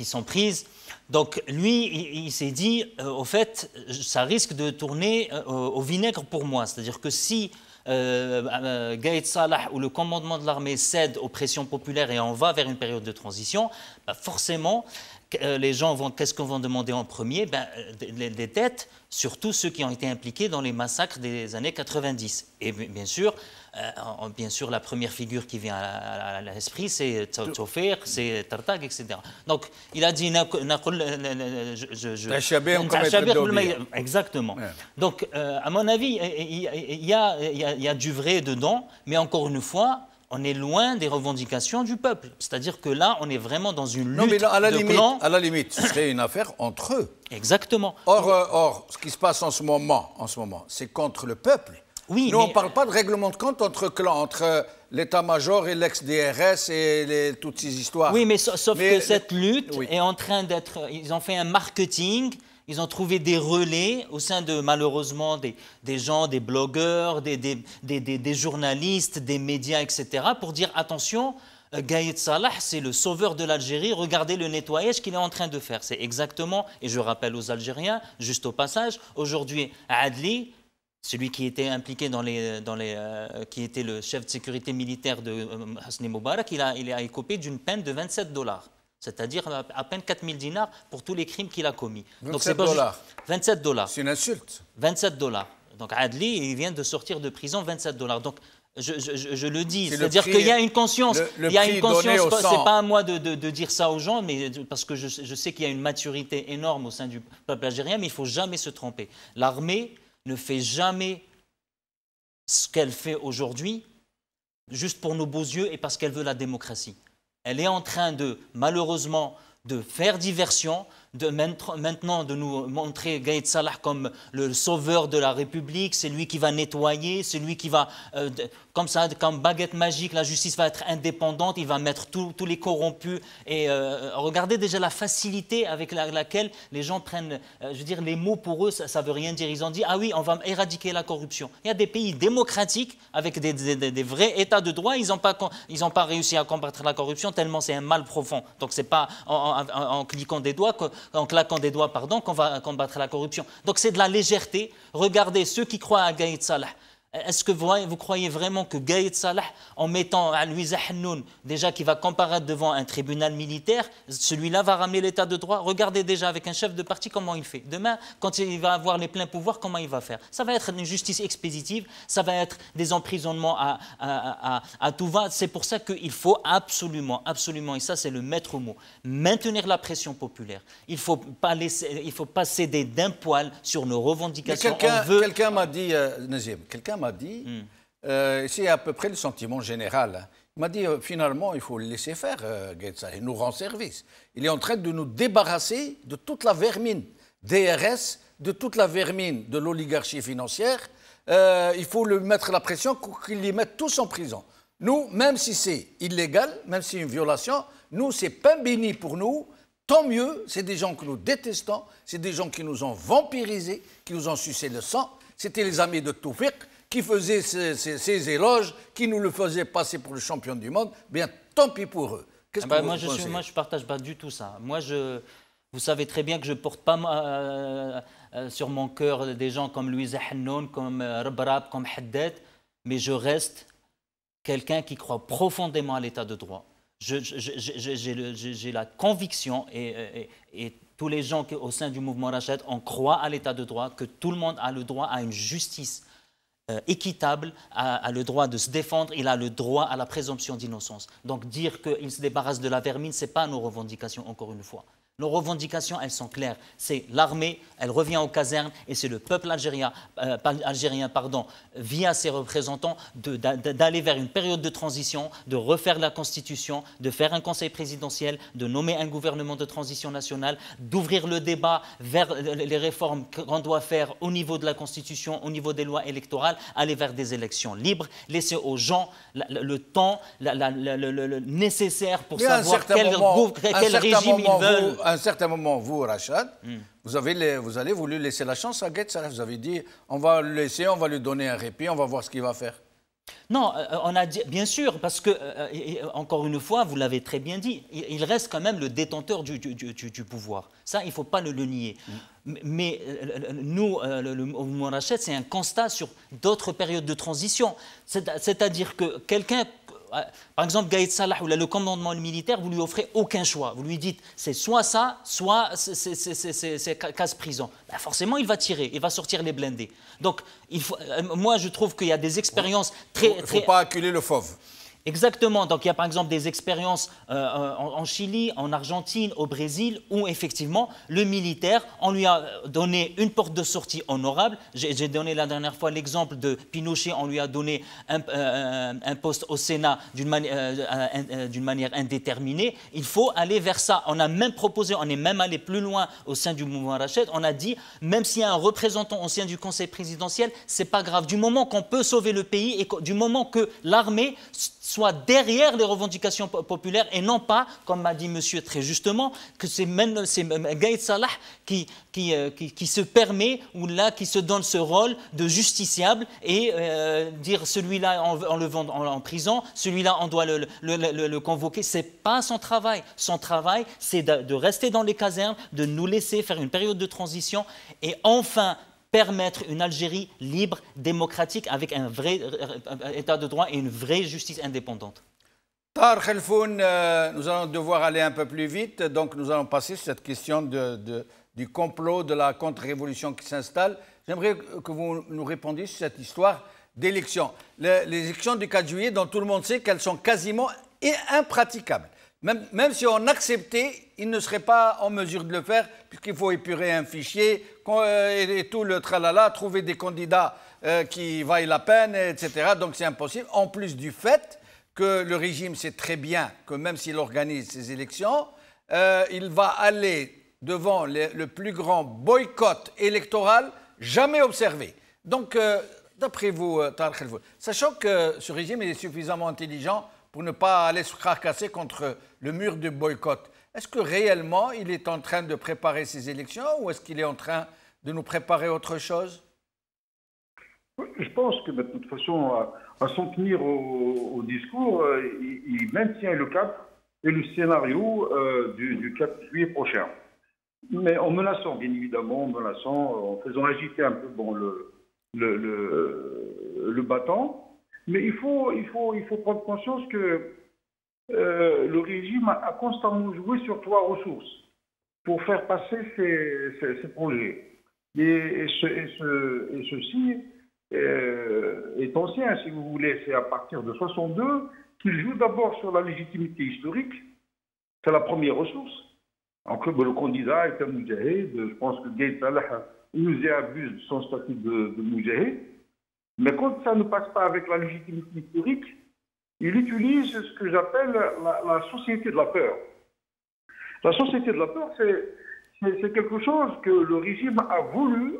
B: sont prises. Donc lui, il s'est dit, au fait, ça risque de tourner au vinaigre pour moi. C'est-à-dire que si Gaïd Salah ou le commandement de l'armée cède aux pressions populaires et on va vers une période de transition, forcément, les gens vont, qu'est-ce qu'on va demander en premier? Des têtes, surtout ceux qui ont été impliqués dans les massacres des années 90. Et bien sûr, la première figure qui vient à l'esprit, c'est Tawfiq, c'est Tartag, etc. Donc, il a dit... Exactement. Ouais. Donc, à mon avis, il y a du vrai dedans, mais encore une fois, on est loin des revendications du peuple. C'est-à-dire que là, on est vraiment dans une lutte de clans.
A: À la limite, ce serait une affaire entre eux.
B: Exactement.
A: Or, ce qui se passe en ce moment, c'est contre le peuple.
B: Oui,
A: nous, on ne parle pas de règlement de compte entre clans, entre l'état-major et l'ex-DRS et toutes ces histoires.
B: Oui, mais sauf que cette lutte est en train d'être... Ils ont fait un marketing, ils ont trouvé des relais au sein de, malheureusement, des gens, des blogueurs, des journalistes, des médias, etc., pour dire, attention, Gaïd Salah, c'est le sauveur de l'Algérie, regardez le nettoyage qu'il est en train de faire. C'est exactement, et je rappelle aux Algériens, juste au passage, aujourd'hui, Adli, celui qui était impliqué qui était le chef de sécurité militaire de Hosni Moubarak, il a écopé d'une peine de 27 $. C'est-à-dire à peine 4 000 dinars pour tous les crimes qu'il a commis.
A: 27 $.
B: 27 $.
A: C'est une insulte.
B: 27 $. Donc Adli, il vient de sortir de prison 27 $. Donc je le dis, c'est-à-dire qu'il y a une conscience. Il y a une conscience. C'est pas à moi de dire ça aux gens, mais parce que je sais qu'il y a une maturité énorme au sein du peuple algérien, mais il ne faut jamais se tromper. L'armée ne fait jamais ce qu'elle fait aujourd'hui juste pour nos beaux yeux et parce qu'elle veut la démocratie. Elle est en train de, malheureusement, de faire diversion, maintenant de nous montrer Gaïd Salah comme le sauveur de la République, c'est lui qui va nettoyer, c'est lui qui va, comme ça, comme baguette magique, la justice va être indépendante, il va mettre tous les corrompus. Et regardez déjà la facilité avec laquelle les gens prennent, je veux dire, les mots pour eux, ça ne veut rien dire. Ils ont dit, ah oui, on va éradiquer la corruption. Il y a des pays démocratiques avec des vrais états de droit, ils n'ont pas réussi à combattre la corruption tellement c'est un mal profond. Donc ce n'est pas en cliquant des doigts, en claquant des doigts, pardon, qu'on va combattre la corruption. Donc c'est de la légèreté. Regardez, ceux qui croient à Gaïd Salah, Est-ce que vous croyez vraiment que Gaïd Salah, en mettant Louisa Hannoun, déjà qui va comparaître devant un tribunal militaire, celui-là va ramener l'état de droit? Regardez déjà avec un chef de parti comment il fait. Demain, quand il va avoir les pleins pouvoirs, comment il va faire? Ça va être une justice expéditive, ça va être des emprisonnements à tout va. C'est pour ça qu'il faut absolument, et ça c'est le maître mot, maintenir la pression populaire. Il ne faut pas céder d'un poil sur nos revendications.
A: Quelqu'un m'a dit, Nazim, c'est à peu près le sentiment général. Il m'a dit, finalement, il faut le laisser faire, Gaïd Salah. Il nous rend service. Il est en train de nous débarrasser de toute la vermine DRS, de toute la vermine de l'oligarchie financière. Il faut lui mettre la pression pour qu'ils les mettent tous en prison. Nous, même si c'est illégal, même si c'est une violation, nous, c'est pain béni pour nous. Tant mieux, c'est des gens que nous détestons, c'est des gens qui nous ont vampirisés, qui nous ont sucé le sang. C'était les amis de Tawfiq qui faisaient ces éloges, qui nous le faisaient passer pour le champion du monde. Bien, tant pis pour eux. Qu'est-ce que vous pensez?
B: Moi, je ne partage pas du tout ça. Moi, vous savez très bien que je ne porte pas sur mon cœur des gens comme Louisa Hannoun, comme Rabrab, comme Haddad, mais je reste quelqu'un qui croit profondément à l'état de droit. J'ai la conviction, et tous les gens au sein du mouvement Rachad, on croit à l'état de droit, que tout le monde a le droit à une justice équitable, a le droit de se défendre, il a le droit à la présomption d'innocence. Donc dire qu'il se débarrasse de la vermine, ce n'est pas nos revendications, encore une fois. Nos revendications, elles sont claires. C'est l'armée, elle revient aux casernes, et c'est le peuple algérien, via ses représentants, d'aller vers une période de transition, de refaire la Constitution, de faire un conseil présidentiel, de nommer un gouvernement de transition nationale, d'ouvrir le débat vers les réformes qu'on doit faire au niveau de la Constitution, au niveau des lois électorales, aller vers des élections libres, laisser aux gens le temps nécessaire pour savoir quel régime ils veulent.
A: À un certain moment, vous, Rachad, vous avez voulu laisser la chance à Gaïd Salah. Vous avez dit, on va le laisser, on va lui donner un répit, on va voir ce qu'il va faire.
B: Non, on a dit, bien sûr, parce que, encore une fois, vous l'avez très bien dit, il reste quand même le détenteur du pouvoir. Ça, il ne faut pas le nier. Mais nous, le mouvement Rachad, c'est un constat sur d'autres périodes de transition. C'est-à-dire que quelqu'un... Par exemple, Gaïd Salah, ou le commandement militaire, vous lui offrez aucun choix. Vous lui dites, c'est soit ça, soit c'est casse-prison. Ben forcément, il va tirer, il va sortir les blindés. Donc, moi, je trouve qu'il y a des expériences très...
A: Il ne faut pas acculer le fauve.
B: Exactement. Donc, il y a par exemple des expériences en Chili, en Argentine, au Brésil, où effectivement, le militaire, on lui a donné une porte de sortie honorable. J'ai donné la dernière fois l'exemple de Pinochet, on lui a donné un poste au Sénat d'une manière indéterminée. Il faut aller vers ça. On a même proposé, on est même allé plus loin au sein du mouvement Rachad. On a dit, même s'il y a un représentant au sein du conseil présidentiel, c'est pas grave. Du moment qu'on peut sauver le pays et du moment que l'armée soit derrière les revendications populaires et non pas, comme m'a dit monsieur très justement, que c'est Gaïd Salah qui se permet ou là qui se donne ce rôle de justiciable et dire celui-là on le vend en prison, celui-là on doit le convoquer. C'est pas son travail. Son travail, c'est de rester dans les casernes, de nous laisser faire une période de transition et enfin permettre une Algérie libre, démocratique, avec un vrai état de droit et une vraie justice indépendante.
A: Tahar Khelfoun, nous allons devoir aller un peu plus vite, donc nous allons passer sur cette question du complot, de la contre-révolution qui s'installe. J'aimerais que vous nous répondiez sur cette histoire d'élections. Les élections du 4 juillet, dont tout le monde sait qu'elles sont quasiment impraticables. Même si on acceptait, il ne serait pas en mesure de le faire, puisqu'il faut épurer un fichier et tout le tralala, trouver des candidats qui vaillent la peine, etc. Donc c'est impossible. En plus du fait que le régime sait très bien que même s'il organise ces élections, il va aller devant le plus grand boycott électoral jamais observé. Donc, d'après vous, Tahar Khelfoun, sachant que ce régime est suffisamment intelligent pour ne pas aller se fracasser contre le mur du boycott, est-ce que réellement il est en train de préparer ces élections ou est-ce qu'il est en train de nous préparer autre chose?
D: Je pense que de toute façon, à s'en tenir au discours, il maintient le cap et le scénario du 4 juillet prochain. Mais en menaçant, bien évidemment, en faisant agiter un peu le bâton. Mais il faut prendre conscience que le régime a constamment joué sur 3 ressources pour faire passer ses projets. Et ceci est ancien, si vous voulez. C'est à partir de 62 qu'il joue d'abord sur la légitimité historique. C'est la première ressource. Donc, le candidat est un moudjahid. Je pense que Gaye Salah nous abuse de son statut de moudjahid. Mais quand ça ne passe pas avec la légitimité historique, il utilise ce que j'appelle la société de la peur. La société de la peur, c'est quelque chose que le régime a voulu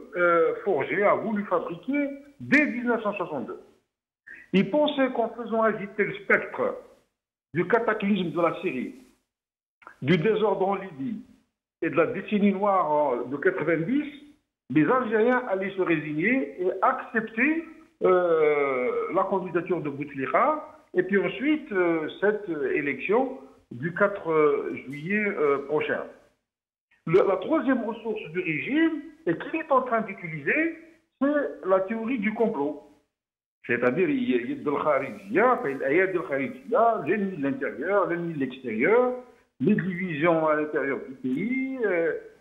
D: forger, a voulu fabriquer dès 1962. Il pensait qu'en faisant agiter le spectre du cataclysme de la Syrie, du désordre en Libye et de la décennie noire de 90, les Algériens allaient se résigner et accepter la candidature de Bouteflika et puis ensuite cette élection du 4 juillet prochain. La troisième ressource du régime, et qu'il est en train d'utiliser, c'est la théorie du complot. C'est-à-dire, il y a l'ennemi de l'intérieur, l'ennemi de l'extérieur, les divisions à l'intérieur du pays,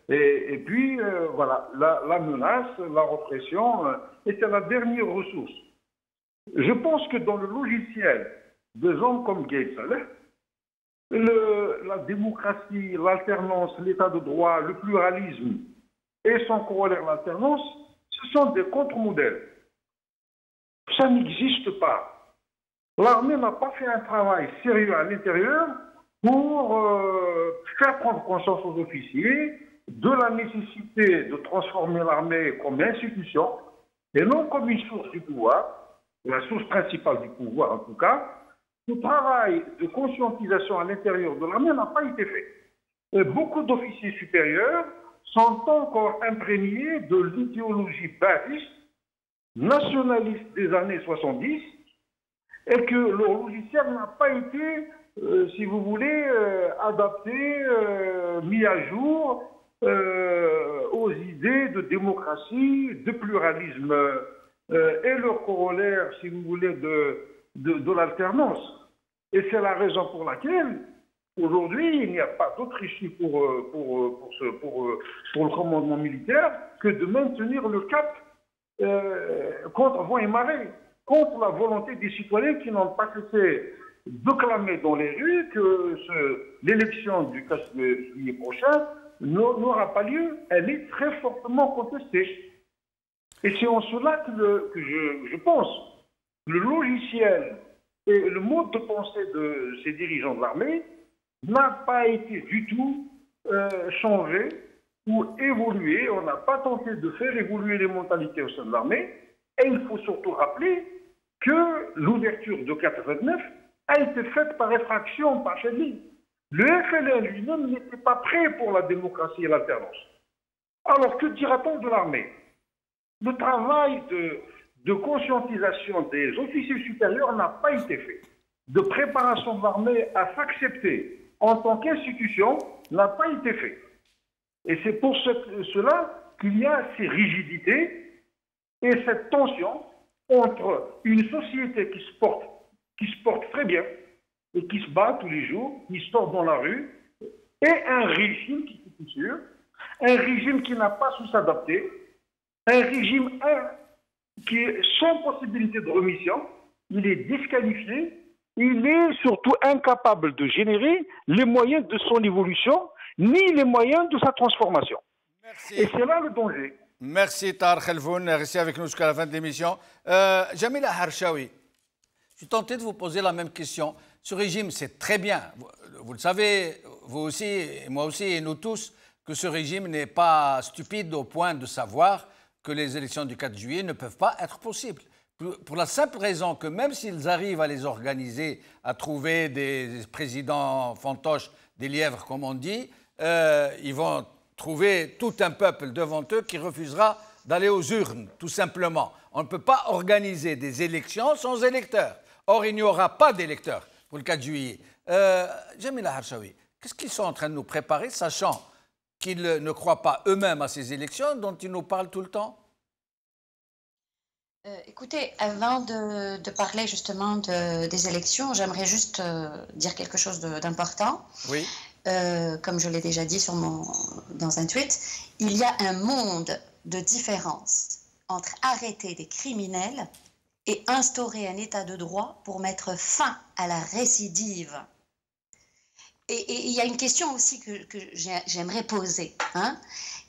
D: et puis, voilà, la menace, la répression, et c'est la dernière ressource. Je pense que dans le logiciel des hommes comme Gaye Salah, la démocratie, l'alternance, l'état de droit, le pluralisme et son corollaire l'alternance, ce sont des contre-modèles. Ça n'existe pas. L'armée n'a pas fait un travail sérieux à l'intérieur pour faire prendre conscience aux officiers de la nécessité de transformer l'armée comme institution et non comme une source du pouvoir, la source principale du pouvoir en tout cas. Ce travail de conscientisation à l'intérieur de l'armée n'a pas été fait. Et beaucoup d'officiers supérieurs sont encore imprégnés de l'idéologie baathiste, nationaliste des années 70, et que leur logiciel n'a pas été, si vous voulez, adapté, mis à jour aux idées de démocratie, de pluralisme et leur corollaire, si vous voulez, de l'alternance. Et c'est la raison pour laquelle, aujourd'hui, il n'y a pas d'autre issue pour le commandement militaire que de maintenir le cap contre vent et marée, contre la volonté des citoyens qui n'ont pas cessé de clamer dans les rues que l'élection du 4 juillet prochain n'aura pas lieu. Elle est très fortement contestée. Et c'est en cela que je pense le logiciel et le mode de pensée de ces dirigeants de l'armée n'a pas été du tout changé ou évolué. On n'a pas tenté de faire évoluer les mentalités au sein de l'armée. Et il faut surtout rappeler que l'ouverture de 89 a été faite par effraction, par chérie. Le FLN lui-même n'était pas prêt pour la démocratie et l'alternance. Alors que dira-t-on de l'armée? Le travail de conscientisation des officiers supérieurs n'a pas été fait. De préparation de l'armée à s'accepter en tant qu'institution n'a pas été fait. Et c'est pour cela qu'il y a ces rigidités et cette tension entre une société qui se porte très bien et qui se bat tous les jours, qui sort dans la rue, et un régime qui est sûr, un régime qui n'a pas su s'adapter, un régime qui est sans possibilité de remission, il est disqualifié, il est surtout incapable de générer les moyens de son évolution, ni les moyens de sa transformation.
A: Merci.
D: Et c'est là le danger.
A: Merci Tahar Khelfoun, restez avec nous jusqu'à la fin de l'émission. Jamila Harshawi, je suis tenté de vous poser la même question. Ce régime, c'est très bien. Vous le savez, vous aussi, et moi aussi, et nous tous, que ce régime n'est pas stupide au point de savoir que les élections du 4 juillet ne peuvent pas être possibles. Pour la simple raison que même s'ils arrivent à les organiser, à trouver des présidents fantoches, des lièvres comme on dit, ils vont trouver tout un peuple devant eux qui refusera d'aller aux urnes, tout simplement. On ne peut pas organiser des élections sans électeurs. Or, il n'y aura pas d'électeurs pour le 4 juillet. Jamila Harshawi, qu'est-ce qu'ils sont en train de nous préparer, sachant qu'ils ne croient pas eux-mêmes à ces élections dont ils nous parlent tout le temps?
C: Écoutez, avant de parler justement des élections, j'aimerais juste dire quelque chose d'important.
A: Oui.
C: Comme je l'ai déjà dit dans un tweet, il y a un monde de différence entre arrêter des criminels et instaurer un état de droit pour mettre fin à la récidive. Et il y a une question aussi que j'aimerais poser. Hein?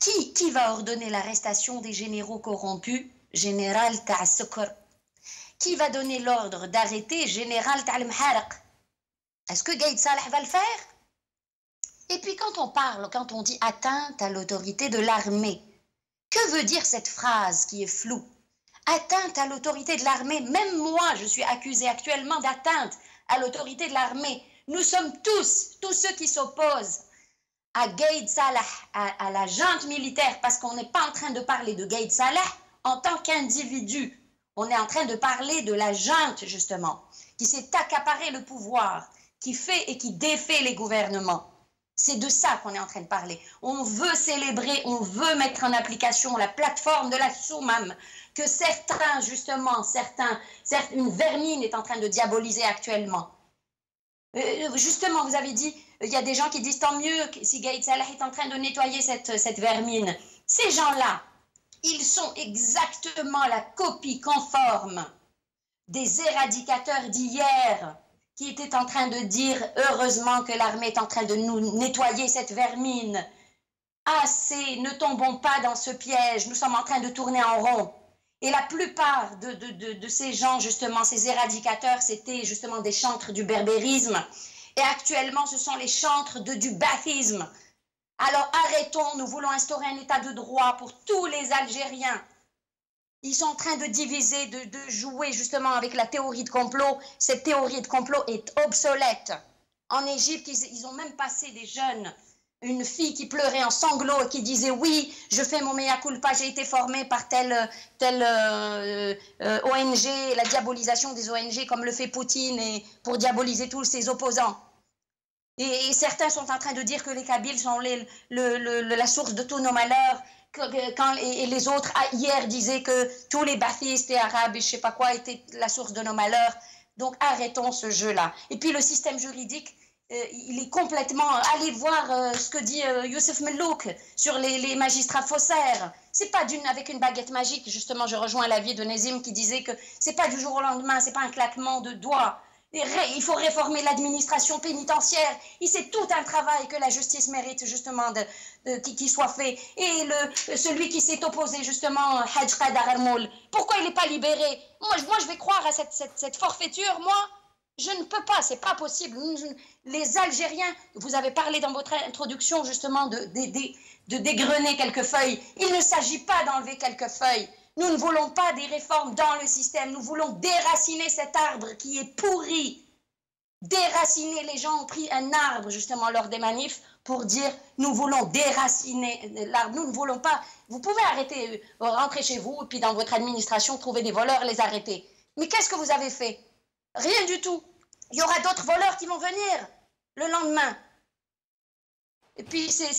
C: Qui va ordonner l'arrestation des généraux corrompus? Général Ta'assokur. Qui va donner l'ordre d'arrêter Général Ta'al-Mharaq? Est-ce que Gaïd Salah va le faire? Et puis quand on dit atteinte à l'autorité de l'armée, que veut dire cette phrase qui est floue? Atteinte à l'autorité de l'armée, même moi je suis accusée actuellement d'atteinte à l'autorité de l'armée. Nous sommes tous ceux qui s'opposent à Gaïd Salah, à la junte militaire, parce qu'on n'est pas en train de parler de Gaïd Salah en tant qu'individu. On est en train de parler de la junte, justement, qui s'est accaparé le pouvoir, qui fait et qui défait les gouvernements. C'est de ça qu'on est en train de parler. On veut célébrer, on veut mettre en application la plateforme de la Soumam, que certains, justement, une vermine est en train de diaboliser actuellement. Justement, vous avez dit, il y a des gens qui disent tant mieux si Gaïd Salah est en train de nettoyer cette vermine. Ces gens-là, ils sont exactement la copie conforme des éradicateurs d'hier qui étaient en train de dire heureusement que l'armée est en train de nous nettoyer cette vermine. Assez, ne tombons pas dans ce piège, nous sommes en train de tourner en rond. Et la plupart de ces gens, justement, ces éradicateurs, c'était justement des chantres du berbérisme. Et actuellement, ce sont les chantres du bathisme. Alors arrêtons, nous voulons instaurer un état de droit pour tous les Algériens. Ils sont en train de diviser, de jouer justement avec la théorie de complot. Cette théorie de complot est obsolète. En Égypte, ils ont même passé des jeunes, une fille qui pleurait en sanglots et qui disait « Oui, je fais mon mea culpa, j'ai été formée par telle ONG, la diabolisation des ONG comme le fait Poutine et pour diaboliser tous ses opposants. » Et certains sont en train de dire que les Kabyles sont la source de tous nos malheurs, et les autres, hier, disaient que tous les bathistes et arabes et je ne sais pas quoi étaient la source de nos malheurs. Donc arrêtons ce jeu-là. Et puis le système juridique, il est complètement... Allez voir ce que dit Youssef Mellouk sur les magistrats faussaires. C'est pas avec une baguette magique, justement, je rejoins l'avis de Nézim qui disait que c'est pas du jour au lendemain, c'est pas un claquement de doigts. Il faut réformer l'administration pénitentiaire. C'est tout un travail que la justice mérite justement qui soit fait. Et celui qui s'est opposé justement, Hadj Qadar Armoul, pourquoi il n'est pas libéré? Moi, je vais croire à cette forfaiture. Moi, je ne peux pas, c'est pas possible. Les Algériens, vous avez parlé dans votre introduction justement de dégrener quelques feuilles. Il ne s'agit pas d'enlever quelques feuilles. Nous ne voulons pas des réformes dans le système, nous voulons déraciner cet arbre qui est pourri. Déraciner, les gens ont pris un arbre justement lors des manifs pour dire nous voulons déraciner l'arbre, nous ne voulons pas. Vous pouvez arrêter, rentrer chez vous et puis dans votre administration trouver des voleurs, les arrêter. Mais qu'est-ce que vous avez fait? Rien du tout. Il y aura d'autres voleurs qui vont venir le lendemain. Et puis, c'est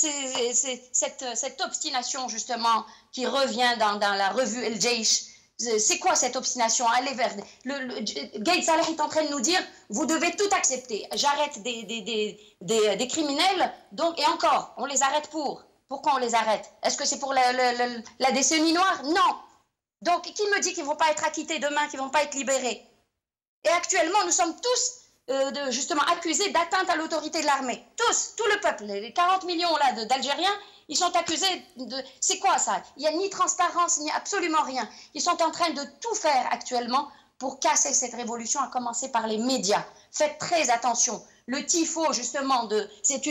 C: cette obstination, justement, qui revient dans la revue El Jaish. C'est quoi cette obstination? Aller vers... Gaïd Salah est en train de nous dire, vous devez tout accepter. J'arrête des criminels, donc, et encore, on les arrête pour. Pourquoi on les arrête? Est-ce que c'est pour la décennie noire? Non. Donc, qui me dit qu'ils ne vont pas être acquittés demain, qu'ils ne vont pas être libérés? Et actuellement, nous sommes tous... justement accusés d'atteinte à l'autorité de l'armée. Tous, tout le peuple, les 40 millions là d'Algériens, ils sont accusés de... C'est quoi ça? Il n'y a ni transparence, ni absolument rien. Ils sont en train de tout faire actuellement pour casser cette révolution, à commencer par les médias. Faites très attention. Le tifo, justement, c'est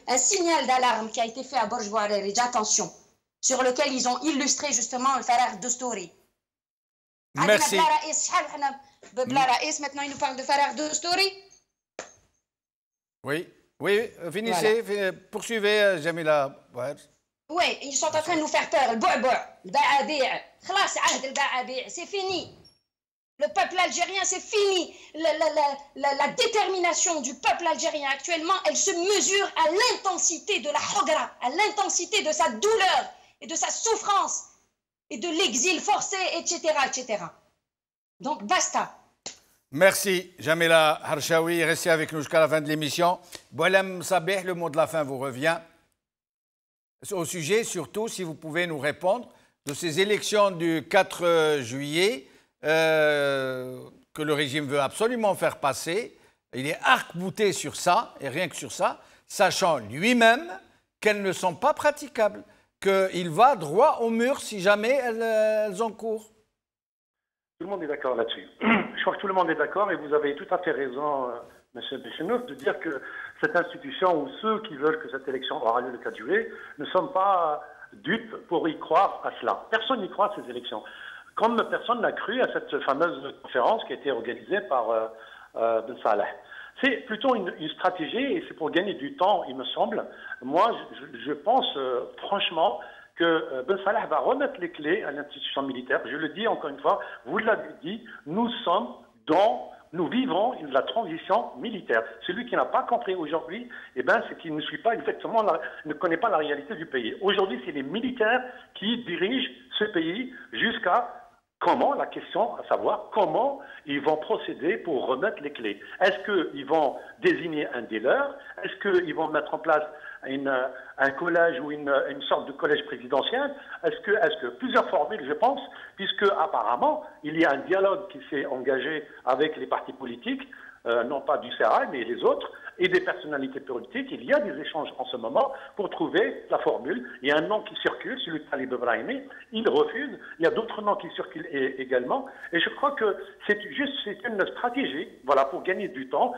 C: un signal d'alarme qui a été fait à Borj Bouareri, attention, sur lequel ils ont illustré justement le Farag Dostouri.
A: Merci.
C: Maintenant, il nous parle de Farag Dostouri.
A: Oui, finissez, voilà. Poursuivez, Jamila.
C: Oui, ils sont en train de nous faire peur. C'est fini. Le peuple algérien, c'est fini. La détermination du peuple algérien actuellement, elle se mesure à l'intensité de la hogra, à l'intensité de sa douleur et de sa souffrance et de l'exil forcé, etc., etc. Donc, basta.
A: Merci, Jamila Harshawi. Restez avec nous jusqu'à la fin de l'émission. Boualem Sabeh, le mot de la fin vous revient. Au sujet, surtout, si vous pouvez nous répondre, de ces élections du 4 juillet que le régime veut absolument faire passer. Il est arc-bouté sur ça, et rien que sur ça, sachant lui-même qu'elles ne sont pas praticables, qu'il va droit au mur si jamais elles ont cours.
E: Tout le monde est d'accord là-dessus. Je crois que tout le monde est d'accord et vous avez tout à fait raison, M. Béchenouf, de dire que cette institution ou ceux qui veulent que cette élection aura lieu le 4 juillet ne sont pas dupes pour y croire à cela. Personne n'y croit à ces élections. Comme personne n'a cru à cette fameuse conférence qui a été organisée par Ben Saleh. C'est plutôt une stratégie et c'est pour gagner du temps, il me semble. Moi, je pense franchement que Ben Saleh va remettre les clés à l'institution militaire. Je le dis encore une fois, vous l'avez dit, nous vivons la transition militaire. Celui qui n'a pas compris aujourd'hui, c'est qu'il ne suit pas exactement, ne connaît pas la réalité du pays. Aujourd'hui, c'est les militaires qui dirigent ce pays jusqu'à comment, la question à savoir comment ils vont procéder pour remettre les clés. Est-ce qu'ils vont désigner un des leurs? Est-ce qu'ils vont mettre en place un collège ou une sorte de collège présidentiel? Est-ce que plusieurs formules, je pense, puisque apparemment il y a un dialogue qui s'est engagé avec les partis politiques, non pas du Serail, mais les autres, et des personnalités politiques. Il y a des échanges en ce moment pour trouver la formule. Il y a un nom qui circule, celui de Talib Brahimi. Il refuse. Il y a d'autres noms qui circulent également. Et je crois que c'est une stratégie, voilà, pour gagner du temps.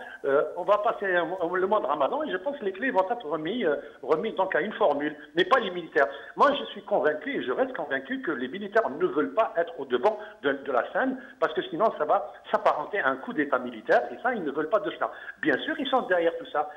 E: On va passer le mois de Ramadan et je pense que les clés vont être remis donc à une formule, mais pas les militaires. Moi, je suis convaincu et je reste convaincu que les militaires ne veulent pas être au devant de la scène parce que sinon ça va s'apparenter à un coup d'État militaire et ça, ils ne veulent pas de cela. Bien sûr, ils sont derrière tout ça.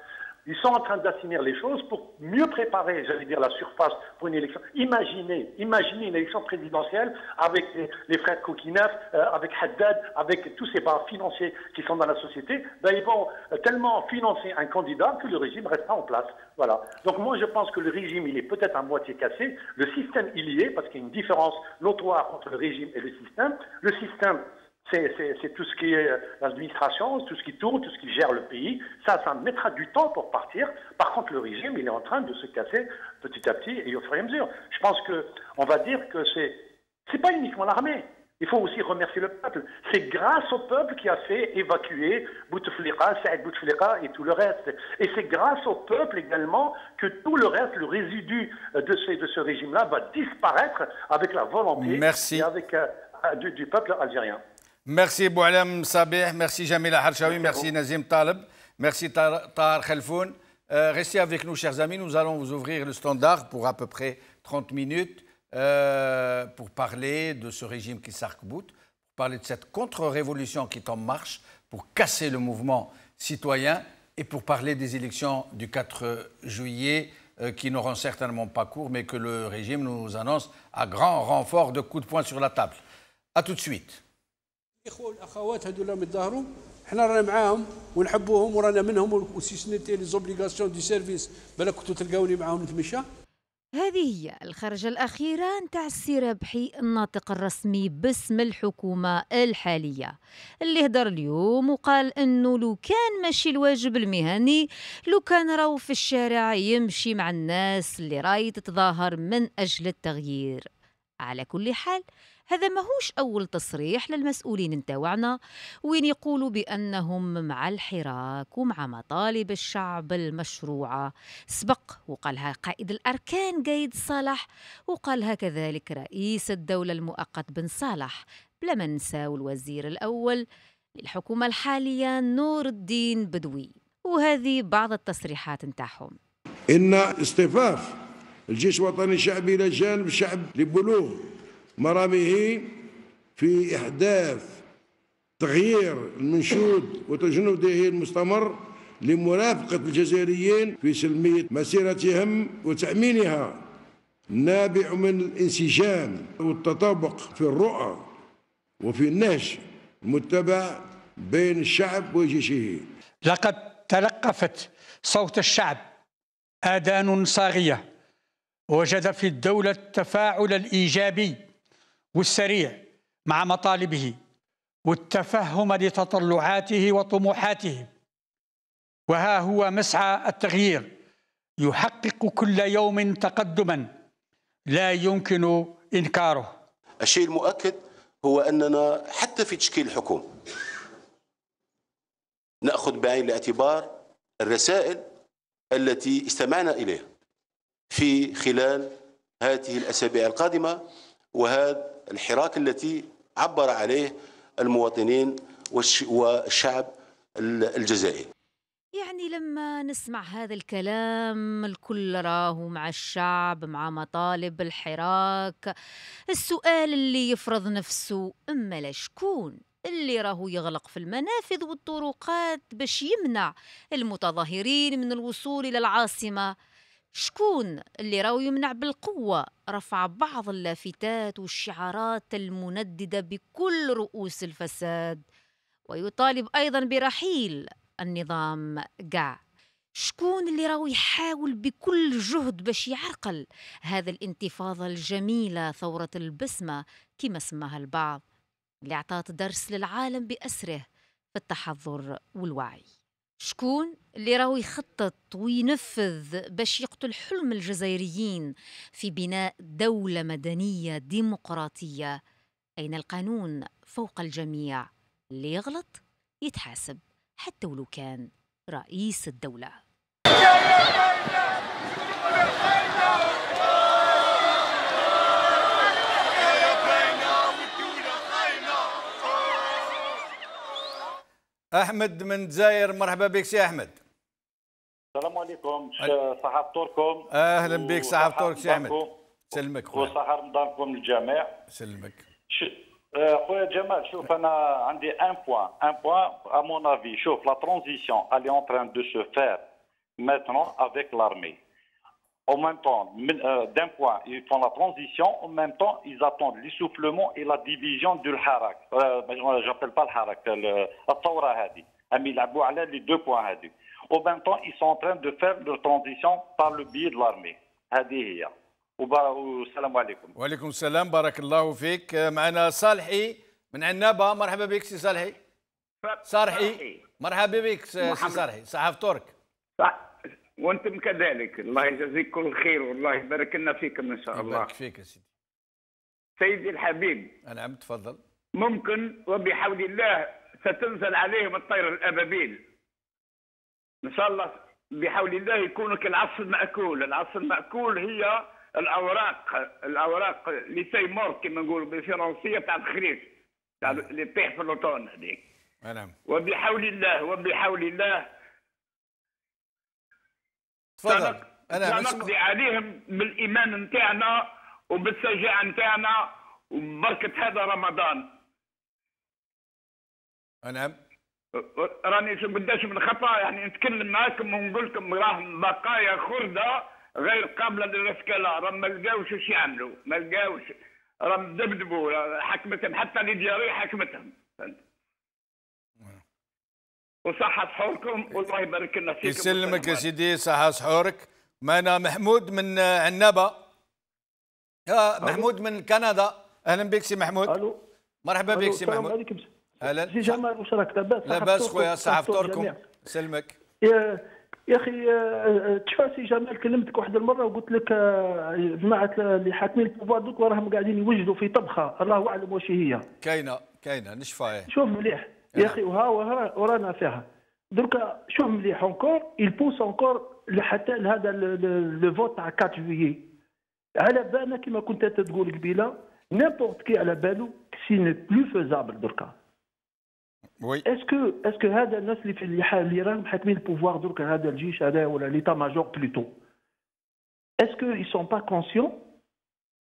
E: Ils sont en train d'assainir les choses pour mieux préparer, j'allais dire, la surface pour une élection. Imaginez une élection présidentielle avec les frères Kokinev, avec Haddad, avec tous ces bars financiers qui sont dans la société. Ils vont tellement financer un candidat que le régime restera en place. Voilà. Donc moi, je pense que le régime, il est peut-être à moitié cassé. Le système, il y est, parce qu'il y a une différence notoire entre le régime et le système. Le système, c'est tout ce qui est l'administration, tout ce qui tourne, tout ce qui gère le pays. Ça mettra du temps pour partir. Par contre, le régime, il est en train de se casser petit à petit et au fur et à mesure. Je pense qu'on va dire que c'est pas uniquement l'armée. Il faut aussi remercier le peuple. C'est grâce au peuple qui a fait évacuer Bouteflika, Saïd Bouteflika et tout le reste. Et c'est grâce au peuple également que tout le reste, le résidu de ce régime-là va disparaître avec la volonté et avec, du peuple algérien.
A: Merci Boualem Sabeh, merci Jamila Harshawi, merci Nazim Taleb, merci Tahar Khelfoun. Restez avec nous, chers amis, nous allons vous ouvrir le standard pour à peu près 30 minutes pour parler de ce régime qui s'arc-boute, pour parler de cette contre-révolution qui est en marche, pour casser le mouvement citoyen et pour parler des élections du 4 juillet qui n'auront certainement pas cours, mais que le régime nous annonce à grand renfort de coups de poing sur la table. A tout de suite.
F: الاخوه والاخوات هذو اللي يتظاهروا حنا رانا معاهم ونحبوهم ورانا منهم وسيسنيتي لي زوبليغاسيون دي سيرفيس بالك كنتو تلقاوني معاهم نتمشى.
G: هذه هي الخرجة الأخيرة نتاع السي ربحي الناطق الرسمي باسم الحكومة الحالية اللي هدر اليوم وقال أنه لو كان ماشي الواجب المهني لو كان راهو في الشارع يمشي مع الناس اللي راهي تتظاهر من أجل التغيير. على كل حال هذا ماهوش أول تصريح للمسؤولين نتاوعنا وين يقولوا بأنهم مع الحراك ومع مطالب الشعب المشروعة. سبق وقالها قائد الأركان قايد صالح وقالها كذلك رئيس الدولة المؤقت بن صالح، بلا ما ننساو الوزير الأول للحكومة الحالية نور الدين بدوي. وهذه بعض التصريحات نتاعهم.
H: إن اصطفاف الجيش الوطني الشعبي إلى جانب الشعب لبلوغ مرامه في إحداث تغيير المنشود وتجنيده المستمر لمرافقة الجزائريين في سلمية مسيرتهم وتأمينها، نابع من الانسجام والتطابق في الرؤى وفي النهج المتبع بين الشعب وجيشه.
I: لقد تلقفت صوت الشعب آذان صاغية، وجد في الدولة التفاعل الإيجابي والسريع مع مطالبه والتفهم لتطلعاته وطموحاته. وها هو مسعى التغيير يحقق كل يوم تقدما لا يمكن إنكاره.
J: الشيء المؤكد هو أننا حتى في تشكيل الحكومة نأخذ بعين الاعتبار الرسائل التي استمعنا إليها في خلال هذه الأسابيع القادمة، وهذا الحراك التي عبر عليه المواطنين والشعب الجزائري.
G: يعني لما نسمع هذا الكلام الكل راهو مع الشعب، مع مطالب الحراك، السؤال اللي يفرض نفسه أما لشكون اللي راهو يغلق في المنافذ والطرقات باش يمنع المتظاهرين من الوصول إلى العاصمة؟ شكون اللي راهو يمنع بالقوة رفع بعض اللافتات والشعارات المنددة بكل رؤوس الفساد ويطالب أيضا برحيل النظام قاع؟ شكون اللي راهو يحاول بكل جهد باش يعرقل هذا الانتفاضة الجميلة، ثورة البسمة كما سماها البعض، اللي أعطت درس للعالم بأسره في التحضر والوعي؟ شكون اللي راهو يخطط وينفذ باش يقتل حلم الجزائريين في بناء دولة مدنية ديمقراطية أين القانون فوق الجميع، اللي يغلط يتحاسب حتى ولو كان رئيس الدولة؟
A: أحمد من الجزائر، مرحبا بك سي أحمد.
K: السلام عليكم، صحة فطوركم.
A: أهلا بك، صحة فطورك سي أحمد. سلمك خويا.
K: وصحة رمضانكم للجميع.
A: سلمك.
K: خويا جمال، شوف أنا عندي un point à mon avis. شوف la transition elle est en train de se faire maintenant avec l'armée. En même temps, d'un point, ils font la transition, en même temps, ils attendent l'essoufflement et la division du Harak. J'appelle pas le Harak, الثورة هذه. هم يلعبوا على les deux points هذه. En même temps, ils sont en train de faire la transition par le biais de l'armée. هذه هي. والسلام عليكم.
A: وعليكم السلام، بارك الله فيك. معنا صالحي من عنابة، مرحبا بك سي صالحي. صالحي مرحبا بك سي صالحي، صحة فطورك.
L: وانتم كذلك، الله يجزيك كل خير والله يبارك لنا فيكم ان شاء الله.
A: يبارك فيك يا سيدي.
L: سيدي الحبيب،
A: نعم تفضل.
L: ممكن وبحول الله ستنزل عليهم الطير الابابيل ان شاء الله، بحول الله يكونوا كالعصف المأكول. العصف المأكول هي الاوراق اللي تيمور كما نقولوا بالفرنسيه تاع الخريف، تاع اللي تطيح في اللوطون هذيك.
A: نعم.
L: وبحول الله
A: تفضل.
L: أنا نقضي عليهم بالإيمان نتاعنا وبالشجاعة نتاعنا وبركة هذا رمضان.
A: نعم.
L: راني شو قداش من خطأ يعني نتكلم معاكم ونقول لكم راهم بقايا خردة غير قابلة للإسكالة، راهم ما لقاوش واش يعملوا، ما لقاوش، راهم دبدبوا، حكمتهم حتى ليدياري حكمتهم. وصحة سحوركم والله يبارك لنا فيكم.
A: يسلمك يا سيدي، صحة سحورك. معنا محمود من عنابة. محمود من كندا، أهلا بك سي محمود.
M: ألو.
A: مرحبا بك سي محمود.
M: السلام عليكم.
A: أهلا.
M: سي جمال واش راك لاباس؟
A: لاباس خويا، صحة فطوركم. سلمك.
M: يا أخي تشوف سي جمال، كلمتك واحد المرة وقلت لك جماعة اللي حاكمين البوفوار دوك راهم قاعدين يوجدوا في طبخة الله أعلم واش هي.
A: كاينة نشفى.
M: شوف مليح يا اخي، ورانا فيها دركا. شوف مليح اونكور يبوس اونكور حتى لهذا لو فوت تاع 4 جويي. على بالنا كما كنت انت تقول قبيله، نيمبورت كي على بالو سي نو بلو فيزابل دركا.
A: وي
M: اسكو هذا الناس اللي راهم حاكمين البوفوار دركا، هذا الجيش هذا ولا ليتا ماجور بلوتو، اسكو ils sont pas conscients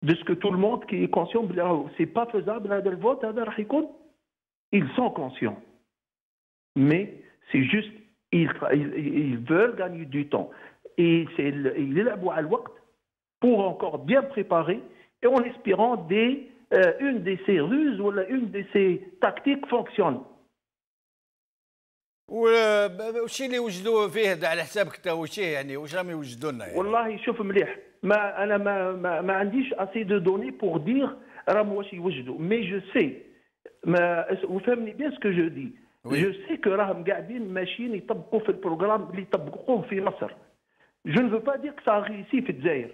M: de ce que tout le monde qui est conscient بلي سي با فيزابل هذا الفوت هذا راح يكون. Ils sont conscients, mais c'est juste ils veulent gagner du temps et ils يلعبوا على الوقت pour encore bien préparer et en espérant une de ces ruses ou une de ces tactiques fonctionne.
A: وش اللي وجدوه فيه على حسابك انت؟ وش يعني واش راهم يوجدوا لنا يعني؟
M: والله شوف مليح، انا ما عنديش assez de données pour dire راهم واش يوجدوا، mais je sais وفهمني بيان سكو جو دي. جو سي كو راهم قاعدين ماشيين يطبقوا في البروغرام اللي يطبقوه في مصر. جو نو با دير كو سا ريسي في الجزائر،